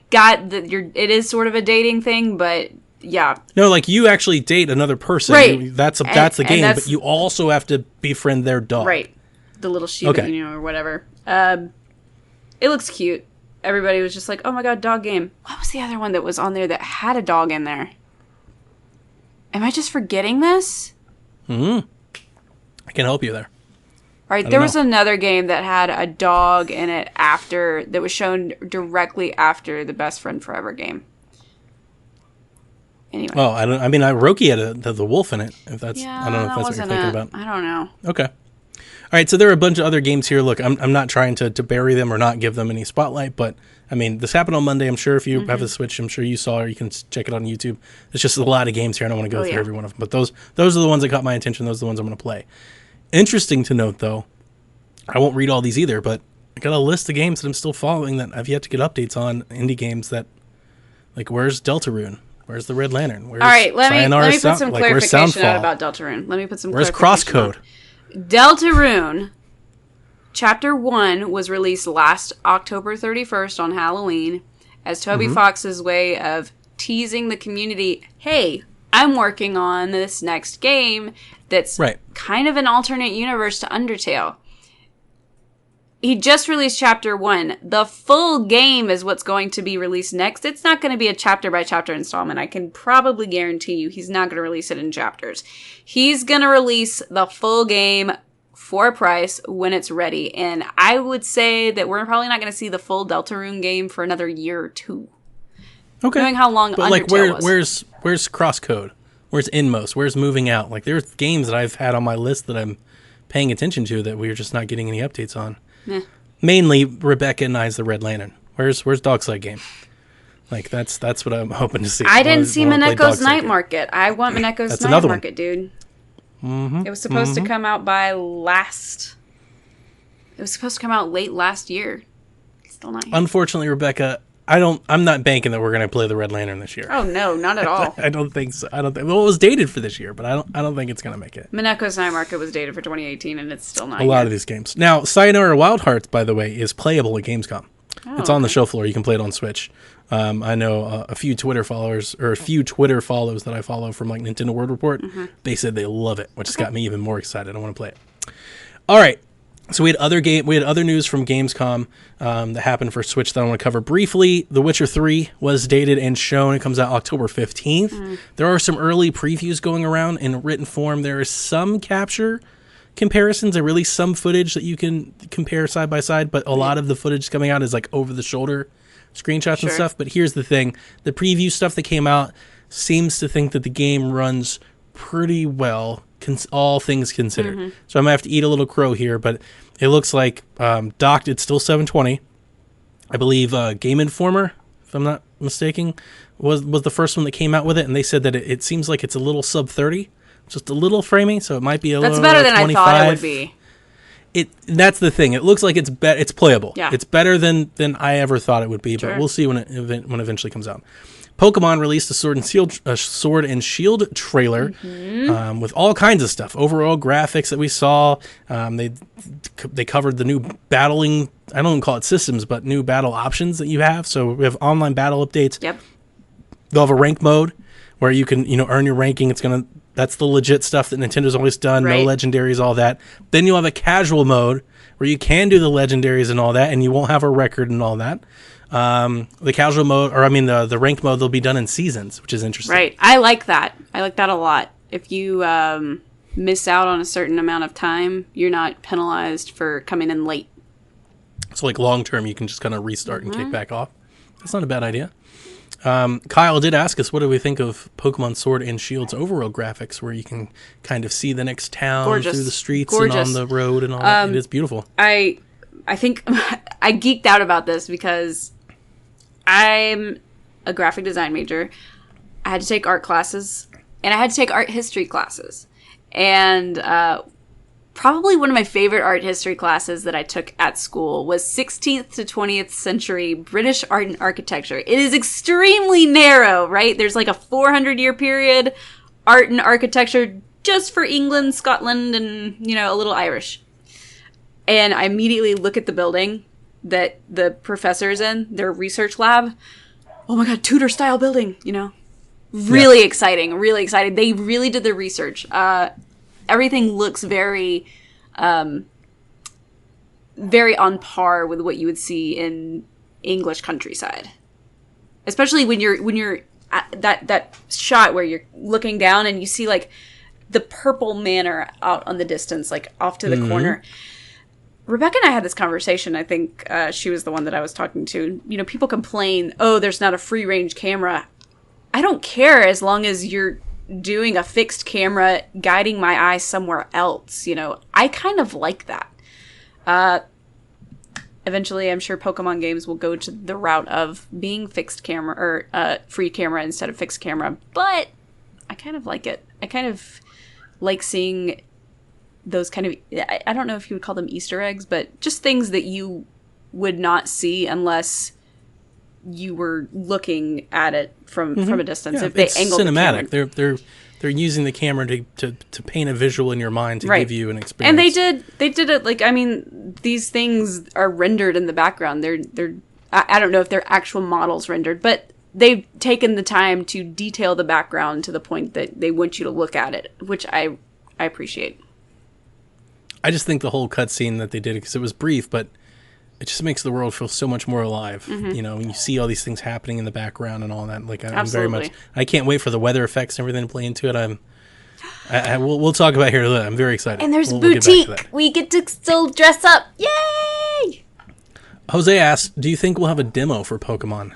got that it is sort of a dating thing, but yeah. No, like you actually date another person. Right. That's the game, but you also have to befriend their dog. Right. The little Shiba, or whatever. It looks cute. Everybody was just like, oh my god, dog game. What was the other one that was on there that had a dog in there? Am I just forgetting this? I can help you there. All right, there was another game that had a dog in it that was shown directly after the Best Friend Forever game. Anyway. Oh, Roki had the wolf in it. I don't know if that's what you're thinking about. I don't know. Okay. All right, so there are a bunch of other games here. Look, I'm not trying to bury them or not give them any spotlight, but this happened on Monday. I'm sure if you have a Switch, I'm sure you saw, or you can check it on YouTube. There's just a lot of games here. I don't want to go through every one of them, but those are the ones that caught my attention. Those are the ones I'm going to play. Interesting to note, though, I won't read all these either, but I got a list of games that I'm still following that I've yet to get updates on. Indie games that, like, where's Deltarune? Where's the Red Lantern? Where's all right, let me put some clarification out about Deltarune. Where's Crosscode? Deltarune Chapter 1 was released last October 31st on Halloween as Toby Fox's way of teasing the community, hey, I'm working on this next game that's kind of an alternate universe to Undertale. He just released Chapter 1. The full game is what's going to be released next. It's not going to be a chapter-by-chapter installment. I can probably guarantee you he's not going to release it in chapters. He's going to release the full game for a price when it's ready. And I would say that we're probably not going to see the full Deltarune game for another year or two. Okay. Knowing how long but Undertale was. Where's Crosscode? Where's Inmost? Where's Moving Out? Like, there's games that I've had on my list that I'm paying attention to that we're just not getting any updates on. Mainly Rebecca and I's The Red Lantern. Where's Dogslide Game? Like, that's what I'm hoping to see. I didn't see Mineko's Night Market. I want Mineko's Night Market, dude. Mm-hmm. It was supposed to come out It was supposed to come out late last year. It's still not here. Unfortunately, Rebecca, I'm not banking that we're going to play the Red Lantern this year. Oh no, not at all. I don't think so. Well, it was dated for this year, but I don't think it's going to make it. Mineko's Night Market was dated for 2018, and it's still not. A lot of these games. Now, Sayonara Wild Hearts, by the way, is playable at Gamescom. It's on the show floor. You can play it on Switch. I know a few Twitter follows that I follow from like Nintendo World Report. They said they love it, which has got me even more excited. I want to play it. All right. So we had other news from Gamescom that happened for Switch that I want to cover briefly. The Witcher 3 was dated and shown. It comes out October 15th. There are some early previews going around in written form. There is some capture comparisons. There released some footage that you can compare side by side, but a lot of the footage coming out is like over the shoulder screenshots and stuff. But here's the thing. The preview stuff that came out seems to think that the game runs pretty well, all things considered. So I'm gonna have to eat a little crow here, but it looks like docked. It's still 720. I believe Game Informer, if I'm not mistaken, was the first one that came out with it, and they said that it seems like it's a little sub 30, just a little framing, so it might be a little. That's better than 25. I thought it would be. That's the thing. It looks like it's playable. Yeah. It's better than I ever thought it would be, but we'll see when it eventually comes out. Pokemon released a Sword and Shield trailer with all kinds of stuff. Overall graphics that we saw. They covered the new battling. I don't even call it systems, but new battle options that you have. So we have online battle updates. Yep. They'll have a rank mode where you can earn your ranking. That's the legit stuff that Nintendo's always done. Right. No legendaries, all that. Then you'll have a casual mode where you can do the legendaries and all that, and you won't have a record and all that. The casual mode, the ranked mode, they'll be done in seasons, which is interesting. Right. I like that. I like that a lot. If you miss out on a certain amount of time, you're not penalized for coming in late. So like long term, you can just kind of restart and kick back off. That's not a bad idea. Kyle did ask us, what do we think of Pokemon Sword and Shield's overall graphics, where you can kind of see the next town through the streets and on the road and all that. It is beautiful. I think I geeked out about this because I'm a graphic design major. I had to take art classes, and I had to take art history classes. And probably one of my favorite art history classes that I took at school was 16th to 20th century British art and architecture. It is extremely narrow, right? There's like a 400-year period, art and architecture just for England, Scotland, and, a little Irish. And I immediately look at the building that the professor's in, their research lab. Oh my God, Tudor-style building, Really exciting, really excited. They really did their research. Everything looks very, very on par with what you would see in English countryside. Especially when you're at that shot where you're looking down and you see like the purple manor out on the distance, like off to the corner. Rebecca and I had this conversation. I think she was the one that I was talking to. People complain, oh, there's not a free range camera. I don't care as long as you're doing a fixed camera guiding my eyes somewhere else. I kind of like that. Eventually, I'm sure Pokemon games will go to the route of being fixed camera or free camera instead of fixed camera. But I kind of like it. I kind of like seeing those kind of, I don't know if you would call them Easter eggs, but just things that you would not see unless you were looking at it from a distance. Yeah, if they it's angle cinematic. The camera. They're using the camera to paint a visual in your mind to give you an experience. And they did it like, these things are rendered in the background. They're I don't know if they're actual models rendered, but they've taken the time to detail the background to the point that they want you to look at it, which I appreciate. I just think the whole cutscene that they did, because it was brief, but it just makes the world feel so much more alive. When you see all these things happening in the background and all that. Like I'm very much, I can't wait for the weather effects and everything to play into it. We'll talk about here later. I'm very excited. And there's we'll boutique. Get back to that. We get to still dress up. Yay! Jose asked, do you think we'll have a demo for Pokemon?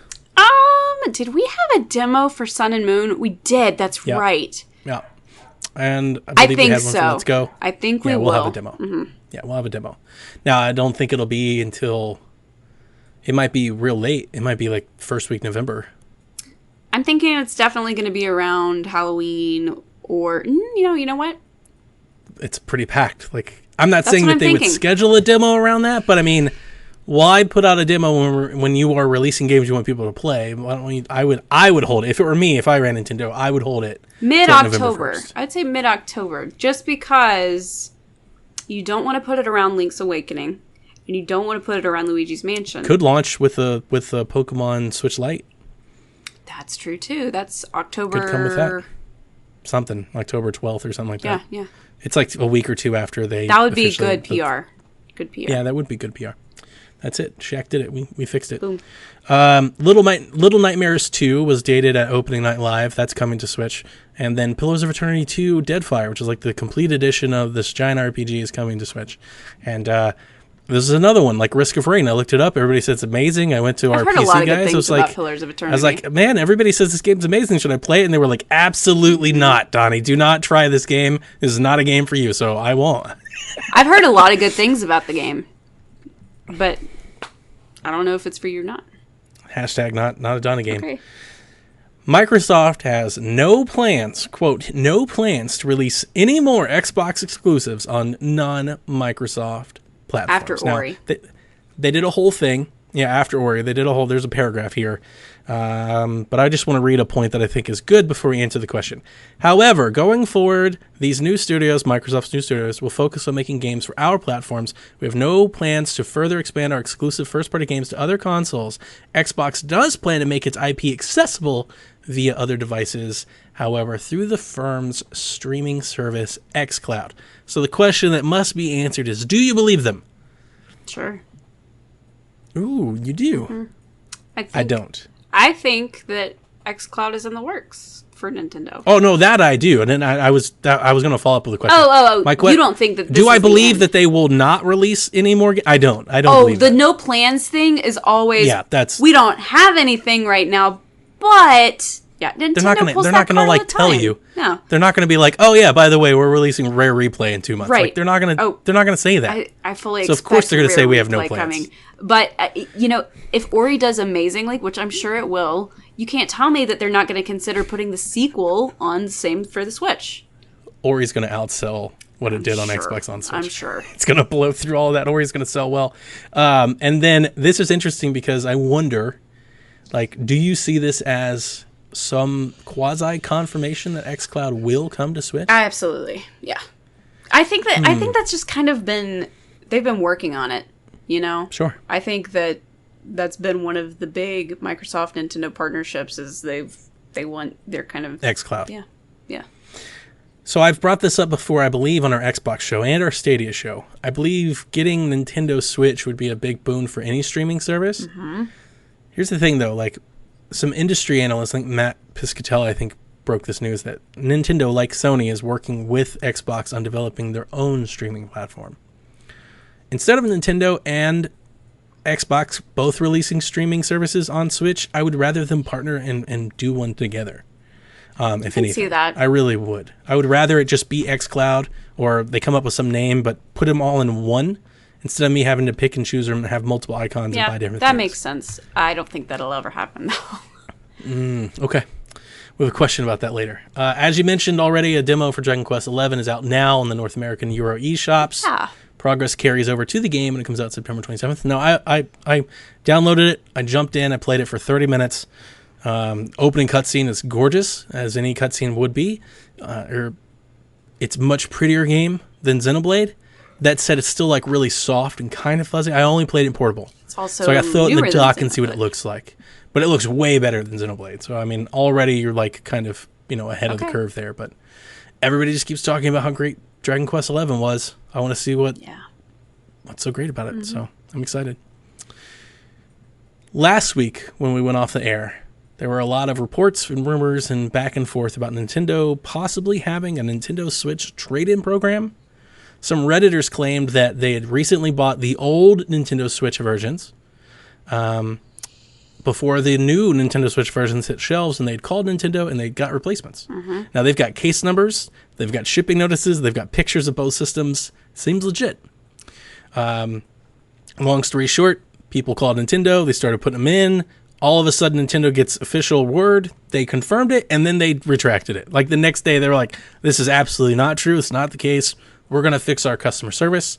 Did we have a demo for Sun and Moon? We did. That's right. Yeah. And I believe think we had one for so. Let's Go. I think we will. We'll have a demo. Mm-hmm. Yeah, we'll have a demo. Now, I don't think it'll be until... It might be real late. It might be like first week November. I'm thinking it's definitely going to be around Halloween or... You know what? It's pretty packed. Like, I'm not saying what that they would schedule a demo around that, but I mean... Why put out a demo when you are releasing games you want people to play? Why don't you, I would hold it. If it were me, if I ran Nintendo, I would hold it. Mid-October. I'd say mid-October. Just because you don't want to put it around Link's Awakening. And you don't want to put it around Luigi's Mansion. Could launch with a Pokemon Switch Lite. That's true, too. That's October... Could come with that. Something. October 12th or something like that. Yeah. It's like a week or two after they... That would be good PR. Good PR. Yeah, that would be good PR. That's it. Shaq did it. We fixed it. Boom. Little Nightmares 2 was dated at opening night live. That's coming to Switch. And then Pillars of Eternity 2 Deadfire, which is like the complete edition of this giant RPG, is coming to Switch. And this is another one, like Risk of Rain. I looked it up. Everybody said it's amazing. I went to our PC guys. I was like, Pillars of Eternity. I was like, man, everybody says this game's amazing. Should I play it? And they were like, absolutely not, Donnie. Do not try this game. This is not a game for you. So I won't. I've heard a lot of good things about the game. But I don't know if it's for you or not. Hashtag not a Donnie game. Okay. Microsoft has no plans, quote, no plans to release any more Xbox exclusives on non-Microsoft platforms. After Ori. Now, they did a whole thing. Yeah, after Ori. They did a whole, there's a paragraph here. But I just want to read a point that I think is good before we answer the question. However, going forward, these new studios, Microsoft's new studios, will focus on making games for our platforms. We have no plans to further expand our exclusive first-party games to other consoles. Xbox does plan to make its IP accessible via other devices, however, through the firm's streaming service, xCloud. So the question that must be answered is, do you believe them? Sure. Ooh, you do. Mm-hmm. I don't. I think that xCloud is in the works for Nintendo. Oh no, that I do. And then I was going to follow up with a question. You don't think that? Do I believe that they will not release any more? I don't. I don't. believe the that. no plans thing is always. Yeah, that's. We don't have anything right now, but yeah, Nintendo they're not gonna like tell you. No, they're not gonna be like, oh yeah, by the way, we're releasing Rare Replay in 2 months. Right. Like, they're not gonna say that. I fully. So of course they're gonna say we have no plans. Coming. But if Ori does amazingly, which I'm sure it will, you can't tell me that they're not going to consider putting the sequel on same for the Switch. Ori's going to outsell what it did on Xbox on Switch. I'm sure. It's going to blow through all of that. Ori's going to sell well. And then this is interesting because I wonder, like, do you see this as some quasi-confirmation that xCloud will come to Switch? Absolutely. Yeah. I think that's just kind of been, they've been working on it, you know? Sure. I think that's been one of the big Microsoft Nintendo partnerships is they want their kind of xCloud. Yeah. Yeah. So I've brought this up before, I believe, on our Xbox show and our Stadia show. I believe getting Nintendo Switch would be a big boon for any streaming service. Mm-hmm. Here's the thing, though. Like, some industry analysts, like Matt Piscatella, I think, broke this news that Nintendo, like Sony, is working with Xbox on developing their own streaming platform. Instead of Nintendo and Xbox both releasing streaming services on Switch, I would rather them partner and do one together. If anything, see that. I really would. I would rather it just be xCloud, or they come up with some name, but put them all in one instead of me having to pick and choose or have multiple icons and buy different things. That makes sense. I don't think that'll ever happen, though. Okay. We have a question about that later. As you mentioned already, a demo for Dragon Quest XI is out now on the North American Euro eShops. Yeah. Progress carries over to the game, and it comes out September 27th. No, I downloaded it. I jumped in. I played it for 30 minutes. Opening cutscene is gorgeous, as any cutscene would be. It's a much prettier game than Xenoblade. That said, it's still like really soft and kind of fuzzy. I only played it in portable. It's also so I got to throw it in the dock and see what Xenoblade. it looks like. But it looks way better than Xenoblade. So, I mean, already you're like kind of, ahead of the curve there. But everybody just keeps talking about how great Dragon Quest XI was. I want to see what's so great about it. Mm-hmm. So I'm excited. Last week when we went off the air, There were a lot of reports and rumors and back and forth about Nintendo possibly having a Nintendo Switch trade-in program. Some Redditors claimed that they had recently bought the old Nintendo Switch versions before the new Nintendo Switch versions hit shelves, and they'd called Nintendo and they got replacements. Now they've got case numbers, they've got shipping notices, they've got pictures of both systems. Seems legit. Long story short, people called Nintendo, they started putting them in. All of a sudden, Nintendo gets official word, they confirmed it, and then they retracted it. Like the next day, they were like, this is absolutely not true, it's not the case, we're going to fix our customer service.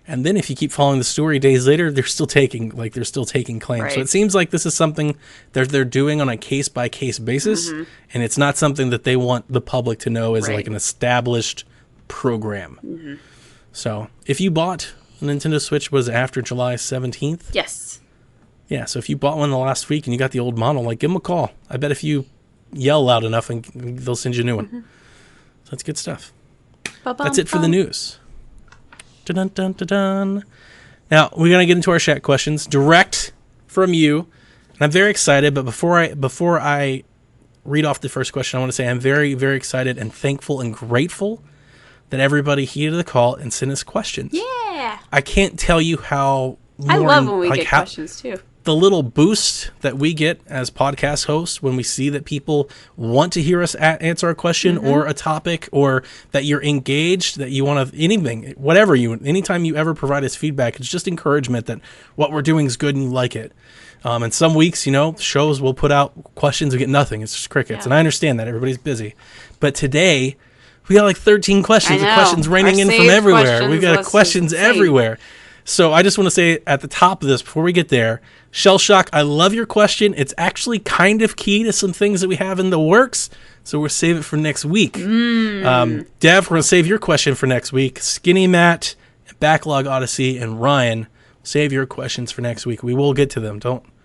And then if you keep following the story days later, they're still taking claims. Right. So it seems like this is something they're doing on a case-by-case basis, and it's not something that they want the public to know is like an established program. So if you bought a Nintendo Switch, was after July 17th? Yes. Yeah, so if you bought one the last week and you got the old model, like, give them a call. I bet if you yell loud enough, and they'll send you a new one. So that's good stuff. That's it for the news. Dun, dun, dun, dun. Now, we're going to get into our chat questions direct from you. And I'm very excited, but before I read off the first question, I want to say I'm very, very excited and thankful and grateful that everybody heeded the call and sent us questions. Yeah. I can't tell you how... I love when we get questions, too. The little boost that we get as podcast hosts when we see that people want to hear us answer a question or a topic, or that you're engaged, that you want to, anything, whatever anytime you ever provide us feedback, it's just encouragement that what we're doing is good and you like it. And some weeks, shows will put out questions and get nothing. It's just crickets. Yeah. And I understand that everybody's busy. But today, we got like 13 questions. The questions raining in from everywhere. We've got questions everywhere. So I just want to say at the top of this, before we get there, Shell Shock, I love your question. It's actually kind of key to some things that we have in the works, so we'll save it for next week. Dev, we're going to save your question for next week. Skinny Matt, Backlog Odyssey, and Ryan, save your questions for next week. We will get to them.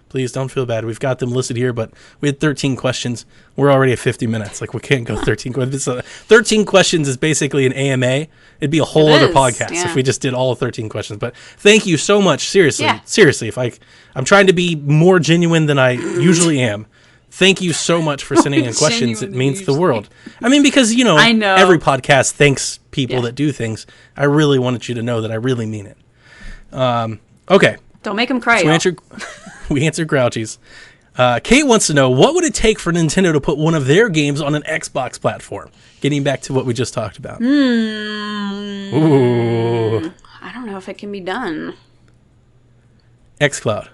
Please don't feel bad. We've got them listed here, but we had 13 questions. We're already at 50 minutes. Like, we can't go 13 questions. 13 questions is basically an AMA. It'd be a whole other podcast if we just did all 13 questions. But thank you so much. Seriously. Yeah. Seriously. I'm trying to be more genuine than I usually am. Thank you so much for sending in questions. It means the world. I mean, because, I know every podcast thanks people that do things. I really wanted you to know that I really mean it. Okay. Don't make them cry. So we answered Grouchy's. Kate wants to know, what would it take for Nintendo to put one of their games on an Xbox platform? Getting back to what we just talked about. Ooh. I don't know if it can be done. xCloud.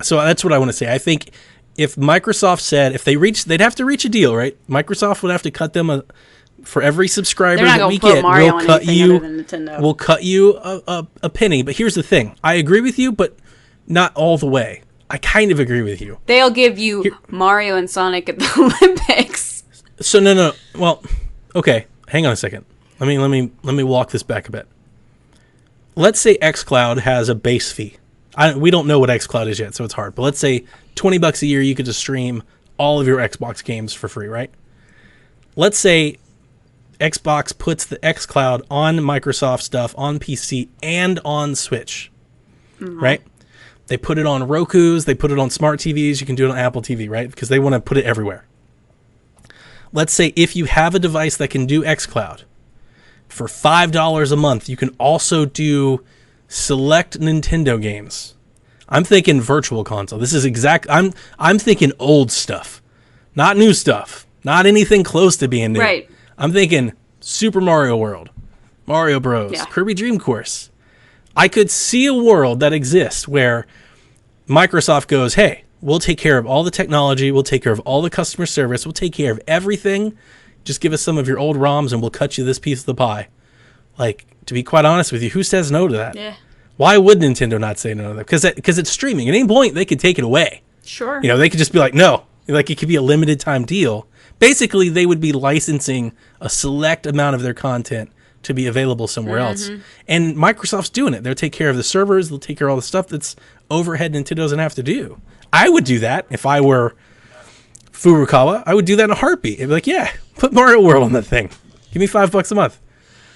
So that's what I want to say. I think if Microsoft said, they'd have to reach a deal, right? Microsoft would have to cut them for every subscriber that we get, we'll cut you a penny. But here's the thing. I agree with you, but not all the way. I kind of agree with you. They'll give you Mario and Sonic at the Olympics. So no. Well, okay. Hang on a second. Let me walk this back a bit. Let's say xCloud has a base fee. We don't know what xCloud is yet, so it's hard. But let's say $20 a year, you could just stream all of your Xbox games for free, right? Let's say Xbox puts the xCloud on Microsoft stuff, on PC, and on Switch, right? They put it on Rokus, they put it on smart TVs, you can do it on Apple TV, right? Because they want to put it everywhere. Let's say if you have a device that can do xCloud, for $5 a month, you can also do select Nintendo games. I'm thinking virtual console. This is I'm thinking old stuff, not new stuff, not anything close to being new. Right. I'm thinking Super Mario World, Mario Bros, Kirby Dream Course. I could see a world that exists where Microsoft goes, hey, we'll take care of all the technology, we'll take care of all the customer service, we'll take care of everything. Just give us some of your old ROMs and we'll cut you this piece of the pie. Like, to be quite honest with you, who says no to that? Yeah. Why would Nintendo not say no to that? Because it's streaming. At any point, they could take it away. Sure. They could just be like, no. Like, it could be a limited time deal. Basically, they would be licensing a select amount of their content to be available somewhere else. And Microsoft's doing it. They'll take care of the servers. They'll take care of all the stuff that's overhead Nintendo doesn't have to do. I would do that if I were Furukawa. I would do that in a heartbeat. I'd be like, yeah, put Mario World on that thing. Give me $5 a month.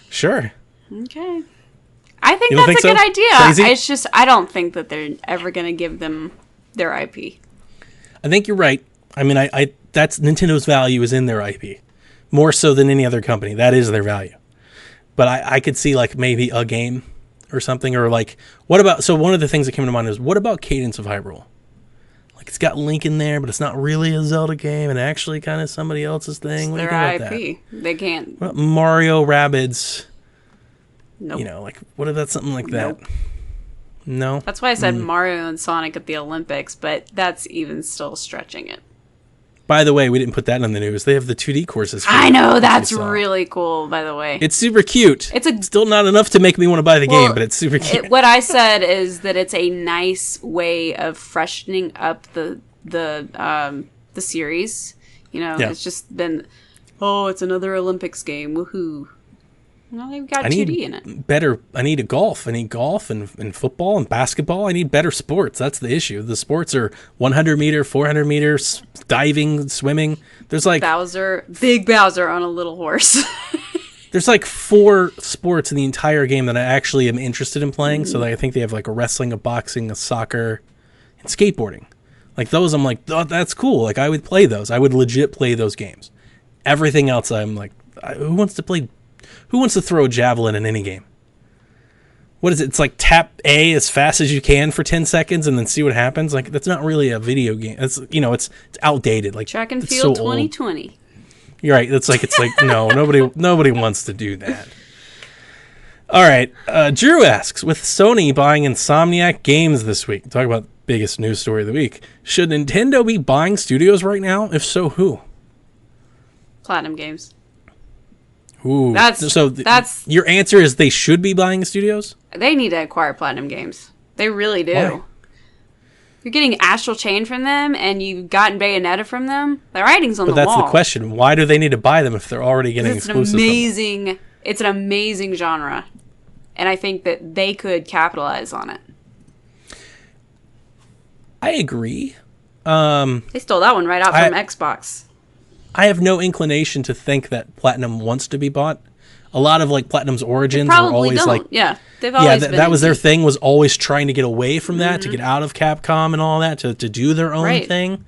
Sure. Okay. I think that's a good idea. Crazy? It's just, I don't think that they're ever going to give them their IP. I think you're right. I mean, I that's Nintendo's value is in their IP, more so than any other company. That is their value. But I could see like maybe a game or something, or like what about? So one of the things that came to mind is what about Cadence of Hyrule? Like it's got Link in there, but it's not really a Zelda game, and actually kind of somebody else's thing. What do you think about IP. that? They can't. What about Mario Rabbids? Nope. You know, like what about something like that? Nope. No. That's why I said Mario and Sonic at the Olympics, but that's even still stretching it. By the way, we didn't put that in the news. They have the 2D courses. I know, that's really cool, by the way. It's super cute. It's still not enough to make me want to buy the game, but it's super cute. What I said is that it's a nice way of freshening up the series. You know, it's just been, it's another Olympics game. Woohoo. Well, they've got 2D in it. I need golf and football and basketball. I need better sports. That's the issue. The sports are 100 meter, 400 meters, diving, swimming. There's like Big Bowser on a little horse. There's like 4 sports in the entire game that I actually am interested in playing. So I think they have like a wrestling, a boxing, a soccer, and skateboarding. Like those, I'm like, oh, that's cool. Like I would play those. I would legit play those games. Everything else, I'm like, who wants to throw a javelin in any game? What is it? It's like tap A as fast as you can for 10 seconds and then see what happens. Like that's not really a video game. It's outdated. Like Track and Field 2020. Old. You're right. It's like no, nobody wants to do that. All right. Drew asks, with Sony buying Insomniac Games this week, talk about biggest news story of the week. Should Nintendo be buying studios right now? If so, who? Platinum Games. Ooh. That's your answer is they should be buying studios? They need to acquire Platinum Games. They really do. Why? You're getting Astral Chain from them, and you've gotten Bayonetta from them. The writing's on the wall. But that's the question. Why do they need to buy them if they're already getting exclusive? It's an amazing genre, and I think that they could capitalize on it. I agree. They stole that one right out from Xbox. I have no inclination to think that Platinum wants to be bought. A lot of like Platinum's origins were always don't. like, they've always been that was their thing, was always trying to get away from that, to get out of Capcom and all that, to do their own thing.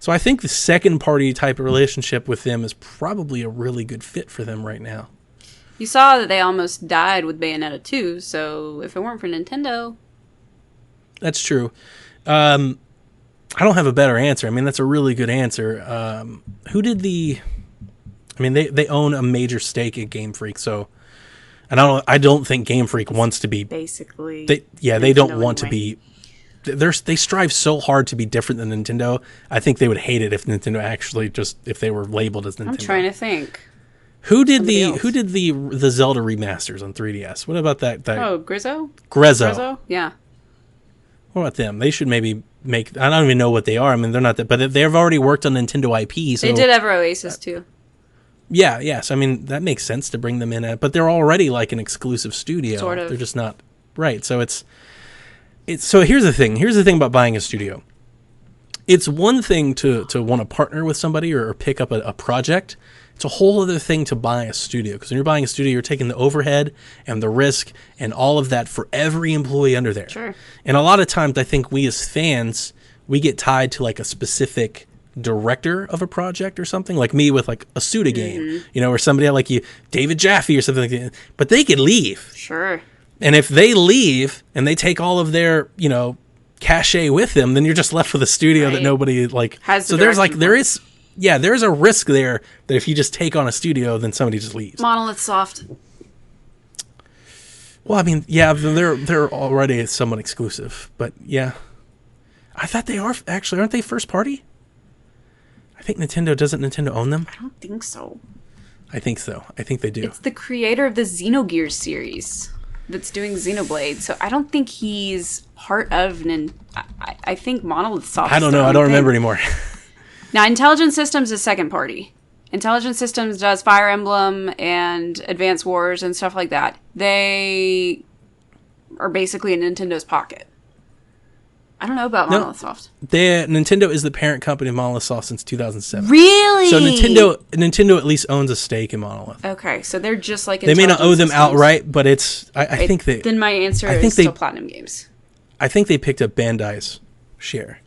So I think the second party type of relationship with them is probably a really good fit for them right now. You saw that they almost died with Bayonetta 2, so if it weren't for Nintendo, that's true. I don't have a better answer. I mean, that's a really good answer. Who did the? I mean, they own a major stake at Game Freak, so, and I don't think Game Freak wants to be basically. They don't want to be. They strive so hard to be different than Nintendo. I think they would hate it if Nintendo actually if they were labeled as Nintendo. I'm trying to think. Who did the Zelda remasters on 3DS? What about that? Grezzo. Grezzo. Yeah. What about them? They should maybe make. I don't even know what they are. I mean, they're not that, but they've already worked on Nintendo IP. So they did Ever Oasis too. Yeah. So I mean, that makes sense to bring them in but they're already like an exclusive studio. Sort of. They're just not right. So it's. So here's the thing. Here's the thing about buying a studio. It's one thing to want to partner with somebody or pick up a project. It's a whole other thing to buy a studio, because when you're buying a studio, you're taking the overhead and the risk and all of that for every employee under there. Sure. And a lot of times, I think we as fans, we get tied to like a specific director of a project or something, like me with like a Suda game, or somebody like you, David Jaffe or something like that. But they could leave. Sure. And if they leave and they take all of their, cachet with them, then you're just left with a studio that nobody has. So there's there's a risk there that if you just take on a studio, then somebody just leaves. Monolith Soft. Well, I mean, yeah, they're already somewhat exclusive, but yeah, I thought they are actually, aren't they first party? I think doesn't Nintendo own them? I don't think so. I think so. I think they do. It's the creator of the Xenogears series that's doing Xenoblade, so I don't think he's part of. I think Monolith Soft. I don't know. I don't remember anymore. Now, Intelligent Systems is second party. Intelligent Systems does Fire Emblem and Advance Wars and stuff like that. They are basically in Nintendo's pocket. I don't know about Monolith Soft. Nintendo is the parent company of Monolith Soft since 2007. Really? So Nintendo at least owns a stake in Monolith. Okay, so they're just like they may not owe them outright, but it's I think they. Then my answer is still Platinum Games. I think they picked up Bandai's share.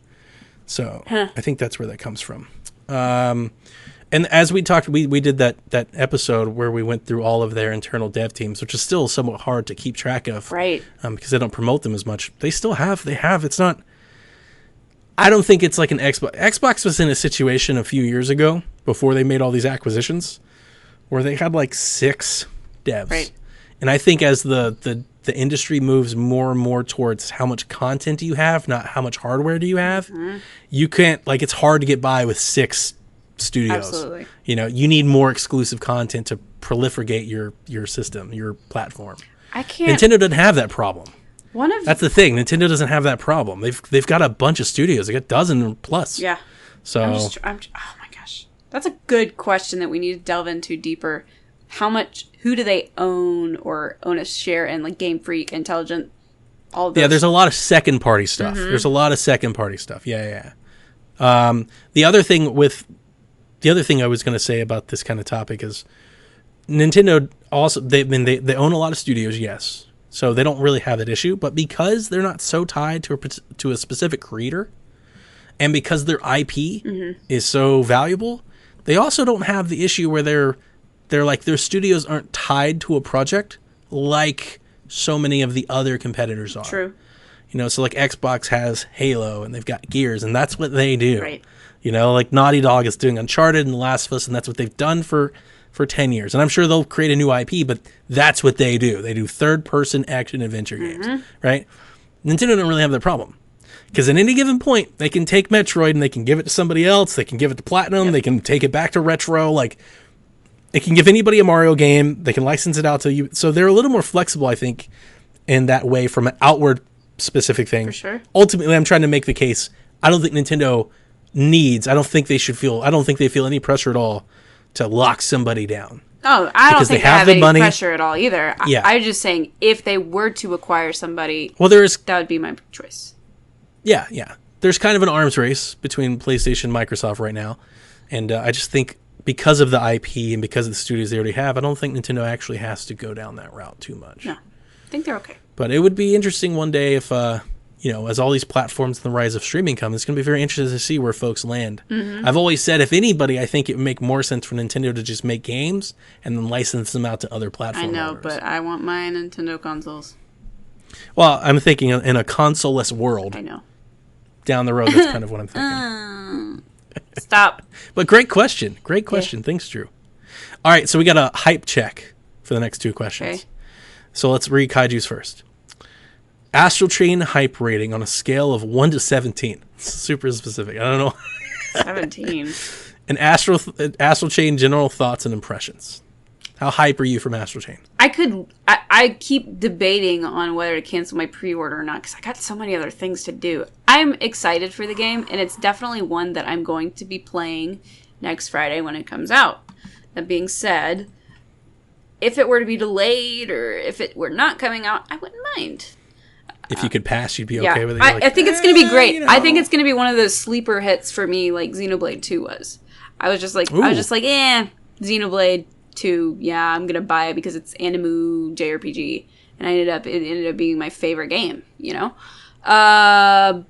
So I think that's where that comes from. And as we talked, we did that episode where we went through all of their internal dev teams, which is still somewhat hard to keep track of, right? Because they don't promote them as much. They have. It's not. I don't think it's like an Xbox. Xbox was in a situation a few years ago before they made all these acquisitions, where they had like 6 devs, right? And I think as the industry moves more and more towards how much content do you have, not how much hardware do you have, you can't it's hard to get by with 6 studios. Absolutely. You need more exclusive content to proliferate your system, your platform. Nintendo doesn't have that problem. That's the thing. Nintendo doesn't have that problem. They've got a bunch of studios. They got a dozen plus. Yeah. So oh my gosh, that's a good question that we need to delve into deeper. Who do they own or own a share in, like Game Freak, Intelligent, all of those? Yeah, there's a lot of second party stuff. There's a lot of second party stuff. Yeah. The other thing I was going to say about this kind of topic is Nintendo also they own a lot of studios, yes. So they don't really have that issue, but because they're not so tied to a specific creator, and because their IP is so valuable, they also don't have the issue where their studios aren't tied to a project like so many of the other competitors are. True. So like Xbox has Halo and they've got Gears, and that's what they do. Right. Like Naughty Dog is doing Uncharted and The Last of Us, and that's what they've done for 10 years. And I'm sure they'll create a new IP, but that's what they do. They do third-person action-adventure games, right? Nintendo don't really have that problem. Because at any given point, they can take Metroid and they can give it to somebody else. They can give it to Platinum. They can take it back to Retro. They can give anybody a Mario game. They can license it out to you. So they're a little more flexible, I think, in that way from an outward specific thing. For sure. Ultimately, I'm trying to make the case. I don't think Nintendo I don't think they feel any pressure at all to lock somebody down. Oh, I don't think they have any pressure at all either. Yeah. I'm just saying if they were to acquire somebody, that would be my choice. Yeah. There's kind of an arms race between PlayStation and Microsoft right now. And I just think because of the IP and because of the studios they already have, I don't think Nintendo actually has to go down that route too much. No, I think they're okay. But it would be interesting one day if, as all these platforms and the rise of streaming come, it's going to be very interesting to see where folks land. I've always said, if anybody, I think it would make more sense for Nintendo to just make games and then license them out to other platforms. I know, but I want my Nintendo consoles. Well, I'm thinking in a console-less world. I know. Down the road, that's kind of what I'm thinking. Stop. But great question. Yeah. Thanks, Drew. All right, so we got a hype check for the next 2 questions. Okay. So let's read Kaiju's first. Astral Chain hype rating on a scale of 1 to 17. Super specific. I don't know. 17. And Astral Chain general thoughts and impressions. How hype are you from Astral Chain? I keep debating on whether to cancel my pre-order or not because I got so many other things to do. I'm excited for the game, and it's definitely one that I'm going to be playing next Friday when it comes out. That being said, if it were to be delayed or if it were not coming out, I wouldn't mind. If you could pass, you'd be okay with it? I think it's going to be great. I think it's going to be one of those sleeper hits for me like Xenoblade 2 was. I was just like, Xenoblade 2, yeah, I'm going to buy it because it's Animu JRPG. And it ended up being my favorite game, Yeah, I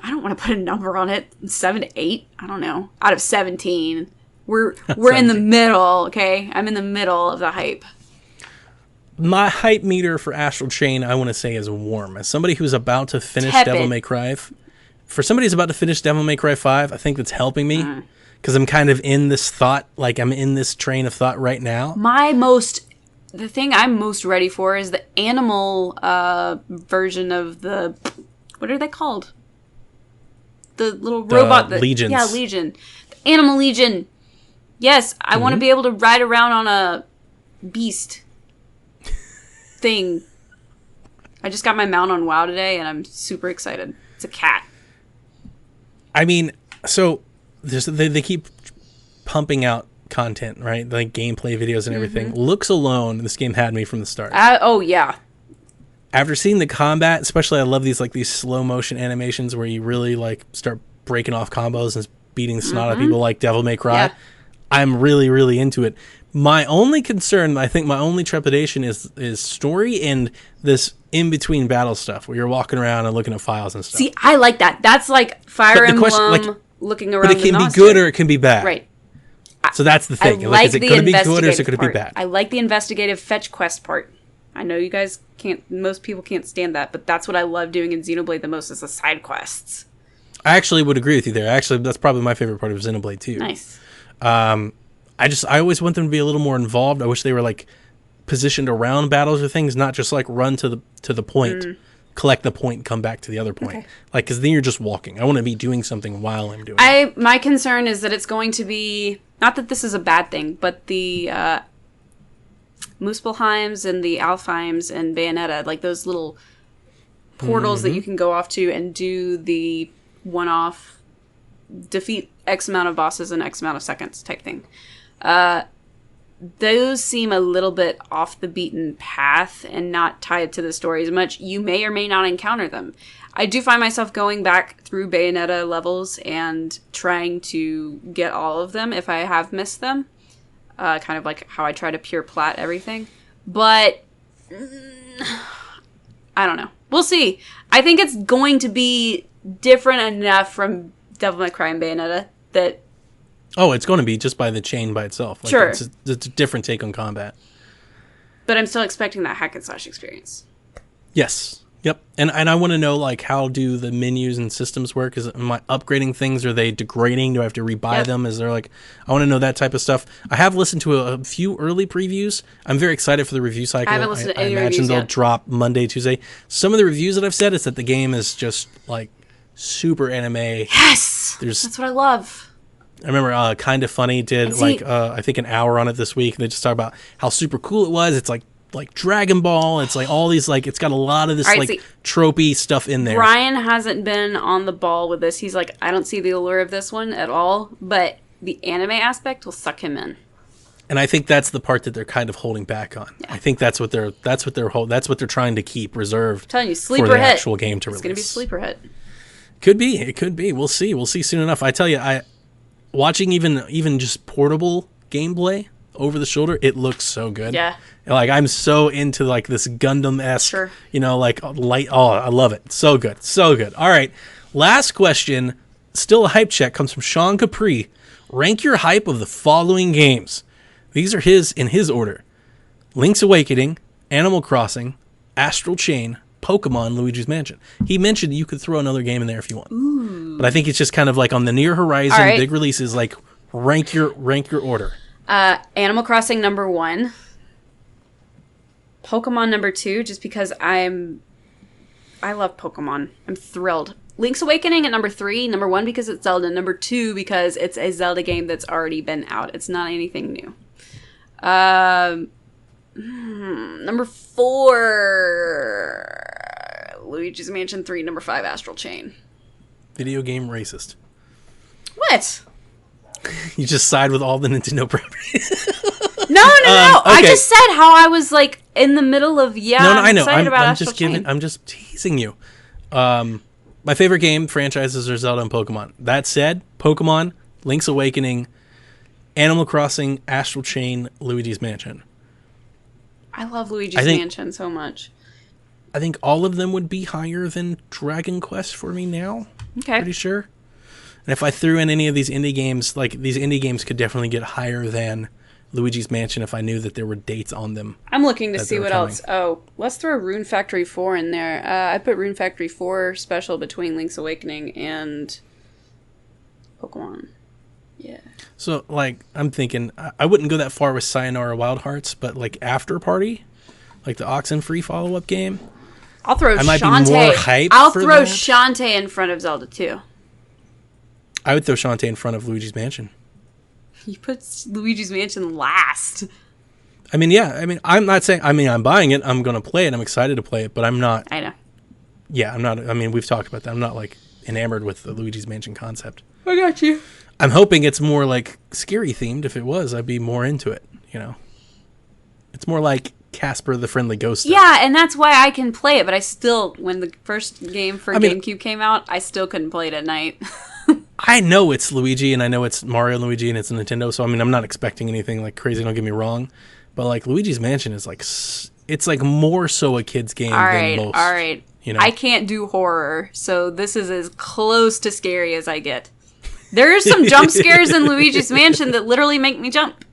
don't want to put a number on it. 7 to 8? I don't know. Out of 17. We're in the middle, okay? I'm in the middle of the hype. My hype meter for Astral Chain, I want to say, is warm. As somebody who's about to finish Devil May Cry, for somebody who's about to finish Devil May Cry 5, I think that's helping me because I'm kind of in this thought, I'm in this train of thought right now. The thing I'm most ready for is the animal version of the, what are they called? The little robot. Legions. Yeah, Legion. The Animal Legion. Yes, I want to be able to ride around on a beast thing. I just got my mount on WoW today, and I'm super excited. It's a cat. I mean, so they keep pumping out content, right? Like gameplay videos and everything. Looks alone, this game had me from the start. Oh, yeah. After seeing the combat, especially I love these slow motion animations where you really start breaking off combos and beating the snot out of people like Devil May Cry. Yeah. I'm really, really into it. My only concern, I think my only trepidation is story and this in-between battle stuff where you're walking around and looking at files and stuff. See, I like that. That's like Fire Emblem looking around. But it can be good or it can be bad. Right. So that's the thing. Like is it going to be good or is it going to be bad? I like the investigative fetch quest part. I know you guys can't, most people can't stand that, but that's what I love doing in Xenoblade the most is the side quests. I actually would agree with you there. Actually, that's probably my favorite part of Xenoblade too. Nice. I always want them to be a little more involved. I wish they were like positioned around battles or things, not just like run to the point, collect the point, and come back to the other point. Okay. Like, because then you're just walking. I want to be doing something while I'm doing it. My concern is that it's going to be, not that this is a bad thing, but the Muspelheims and the Alfheims and Bayonetta, like those little portals that you can go off to and do the one-off defeat X amount of bosses in X amount of seconds type thing. Those seem a little bit off the beaten path and not tied to the story as much. You may or may not encounter them. I do find myself going back through Bayonetta levels and trying to get all of them if I have missed them. Kind of like how I try to pure plat everything. But I don't know. We'll see. I think it's going to be different enough from Devil May Cry and Bayonetta that... Oh, it's going to be just by the chain by itself. Like, sure. It's a different take on combat. But I'm still expecting that hack and slash experience. Yes. Yep. And I want to know, like, how do the menus and systems work? Am I upgrading things? Are they degrading? Do I have to rebuy them? Is there, like... I want to know that type of stuff. I have listened to a few early previews. I'm very excited for the review cycle. I haven't listened to any reviews I imagine they'll yet. drop Monday, Tuesday. Some of the reviews that I've said is that the game is just, like, super anime. Yes! That's what I love. I remember Kind of Funny did I think an hour on it this week. They just talk about how super cool it was. It's like Dragon Ball. It's like all these it's got a lot of this tropey stuff in there. Ryan hasn't been on the ball with this. He's like, I don't see the allure of this one at all, but the anime aspect will suck him in. And I think that's the part that they're kind of holding back on. Yeah. I think that's what they're trying to keep reserved. I'm telling you, sleeper for the hit. Actual game to release. It's going to be sleeper hit. Could be. It could be. We'll see. We'll see soon enough. I tell you, watching even just portable gameplay over the shoulder, it looks so good. Yeah. Like, I'm so into like this Gundam-esque, like light. Oh, I love it. So good. So good. All right. Last question, still a hype check, comes from Sean Capri. Rank your hype of the following games. These are in his order. Link's Awakening, Animal Crossing, Astral Chain, Pokemon, Luigi's Mansion. He mentioned you could throw another game in there if you want. Ooh. But I think it's just kind of like on the near horizon, big releases, like rank your order. Animal Crossing number 1. Pokemon number 2, just because I love Pokemon. I'm thrilled. Link's Awakening at number 3. Number 1 because it's Zelda. Number 2 because it's a Zelda game that's already been out. It's not anything new. Number 4, Luigi's Mansion 3. Number 5, Astral Chain. Video game racist. What? You just side with all the Nintendo properties. No. Okay. I just said how I was like in the middle of I know. I'm just teasing you. My favorite game franchises are Zelda and Pokemon. That said, Pokemon, Link's Awakening, Animal Crossing, Astral Chain, Luigi's Mansion. I love Luigi's Mansion so much. I think all of them would be higher than Dragon Quest for me now. Okay. Pretty sure. And if I threw in any of these indie games, like these indie games could definitely get higher than Luigi's Mansion if I knew that there were dates on them. I'm looking to see what else. Oh, let's throw Rune Factory 4 in there. I put Rune Factory 4 special between Link's Awakening and Pokemon. Yeah. So, like, I'm thinking, I wouldn't go that far with Sayonara Wild Hearts, but, like, After Party, like the Oxenfree follow-up game, I'll throw I might Shantae. be more hyped I'll for throw that. Shantae in front of Zelda, too. I would throw Shantae in front of Luigi's Mansion. You put Luigi's Mansion last. I mean, yeah. I mean, I'm not saying... I mean, I'm buying it. I'm going to play it. I'm excited to play it, but I'm not... I know. Yeah, I'm not... I mean, we've talked about that. I'm not, like, enamored with the Luigi's Mansion concept. I got you. I'm hoping it's more, like, scary themed. If it was, I'd be more into it, you know? It's more like Casper the Friendly Ghost stuff. Yeah, and that's why I can play it, but I still... When the first game for GameCube came out, I still couldn't play it at night. I know it's Luigi, and I know it's Mario and Luigi, and it's Nintendo. So I mean, I'm not expecting anything like crazy. Don't get me wrong, but like Luigi's Mansion is like it's like more so a kid's game than most. All right. You know? I can't do horror, so this is as close to scary as I get. There are some jump scares in Luigi's Mansion that literally make me jump.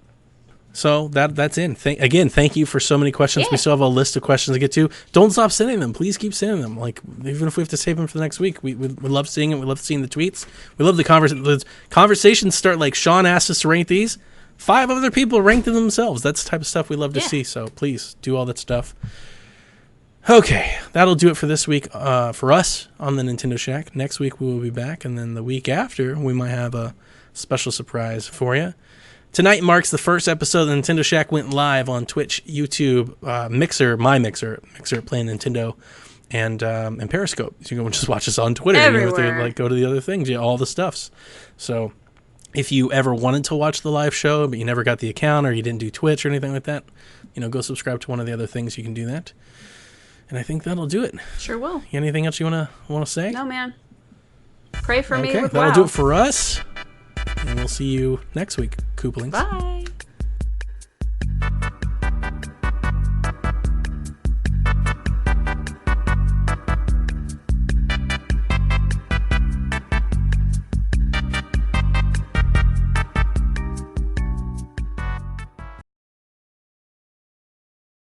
So that's in. Again, thank you for so many questions. Yeah. We still have a list of questions to get to. Don't stop sending them. Please keep sending them. Like, even if we have to save them for the next week, we love seeing it. We love seeing the tweets. We love the conversations start like Sean asked us to rank these. 5 other people ranked them themselves. That's the type of stuff we love to see. So please do all that stuff. Okay, that'll do it for this week for us on the Nintendo Shack. Next week we will be back, and then the week after we might have a special surprise for you. Tonight marks the first episode of the Nintendo Shack went live on Twitch, YouTube, Mixer playing Nintendo, and Periscope. So you can just watch us on Twitter. Everywhere. You don't have to, like, go to the other things, all the stuffs. So if you ever wanted to watch the live show, but you never got the account or you didn't do Twitch or anything like that, go subscribe to one of the other things. You can do that. And I think that'll do it. Sure will. Anything else you want to say? No, man. Pray for me with that'll WoW. do it for us. And we'll see you next week, Kooplings. Bye.